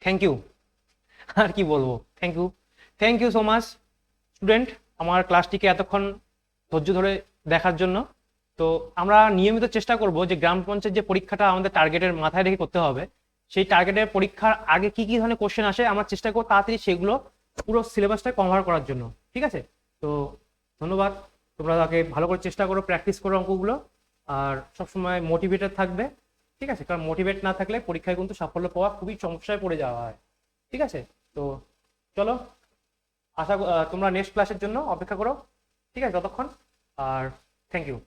থ্যাংক ইউ, আর কি বলবো, thank you, thank you so much student, আমার ক্লাসটিকে এতক্ষণ ধৈর্য ধরে দেখার জন্য। তো আমরা নিয়মিত চেষ্টা করব যে গ্রাম পঞ্চায়েত যে পরীক্ষাটা আমাদের টার্গেটের মাথায় রেখে করতে হবে, সেই টার্গেটের পরীক্ষার আগে কি কি ধরনের কোশ্চেন আসে আমরা চেষ্টা করব তাড়াতাড়ি সেগুলো পুরো সিলেবাসটা কভার করার জন্য, ঠিক আছে। তো ধন্যবাদ, তোমরা তাকে ভালো করে চেষ্টা করো, প্র্যাকটিস করো অঙ্কগুলো, আর সবসময় মোটিভেটেড থাকবে, ঠিক আছে, কারণ মোটিভেট না থাকলে পরীক্ষায় কিন্তু সাফল্য পাওয়া খুবই সমস্যায় পড়ে যাওয়া হয়, ঠিক আছে। তো চলো, তোমরা নেক্সট ক্লাসের জন্য অপেক্ষা করো, ঠিক আছে, ততক্ষণ। আর থ্যাংক ইউ।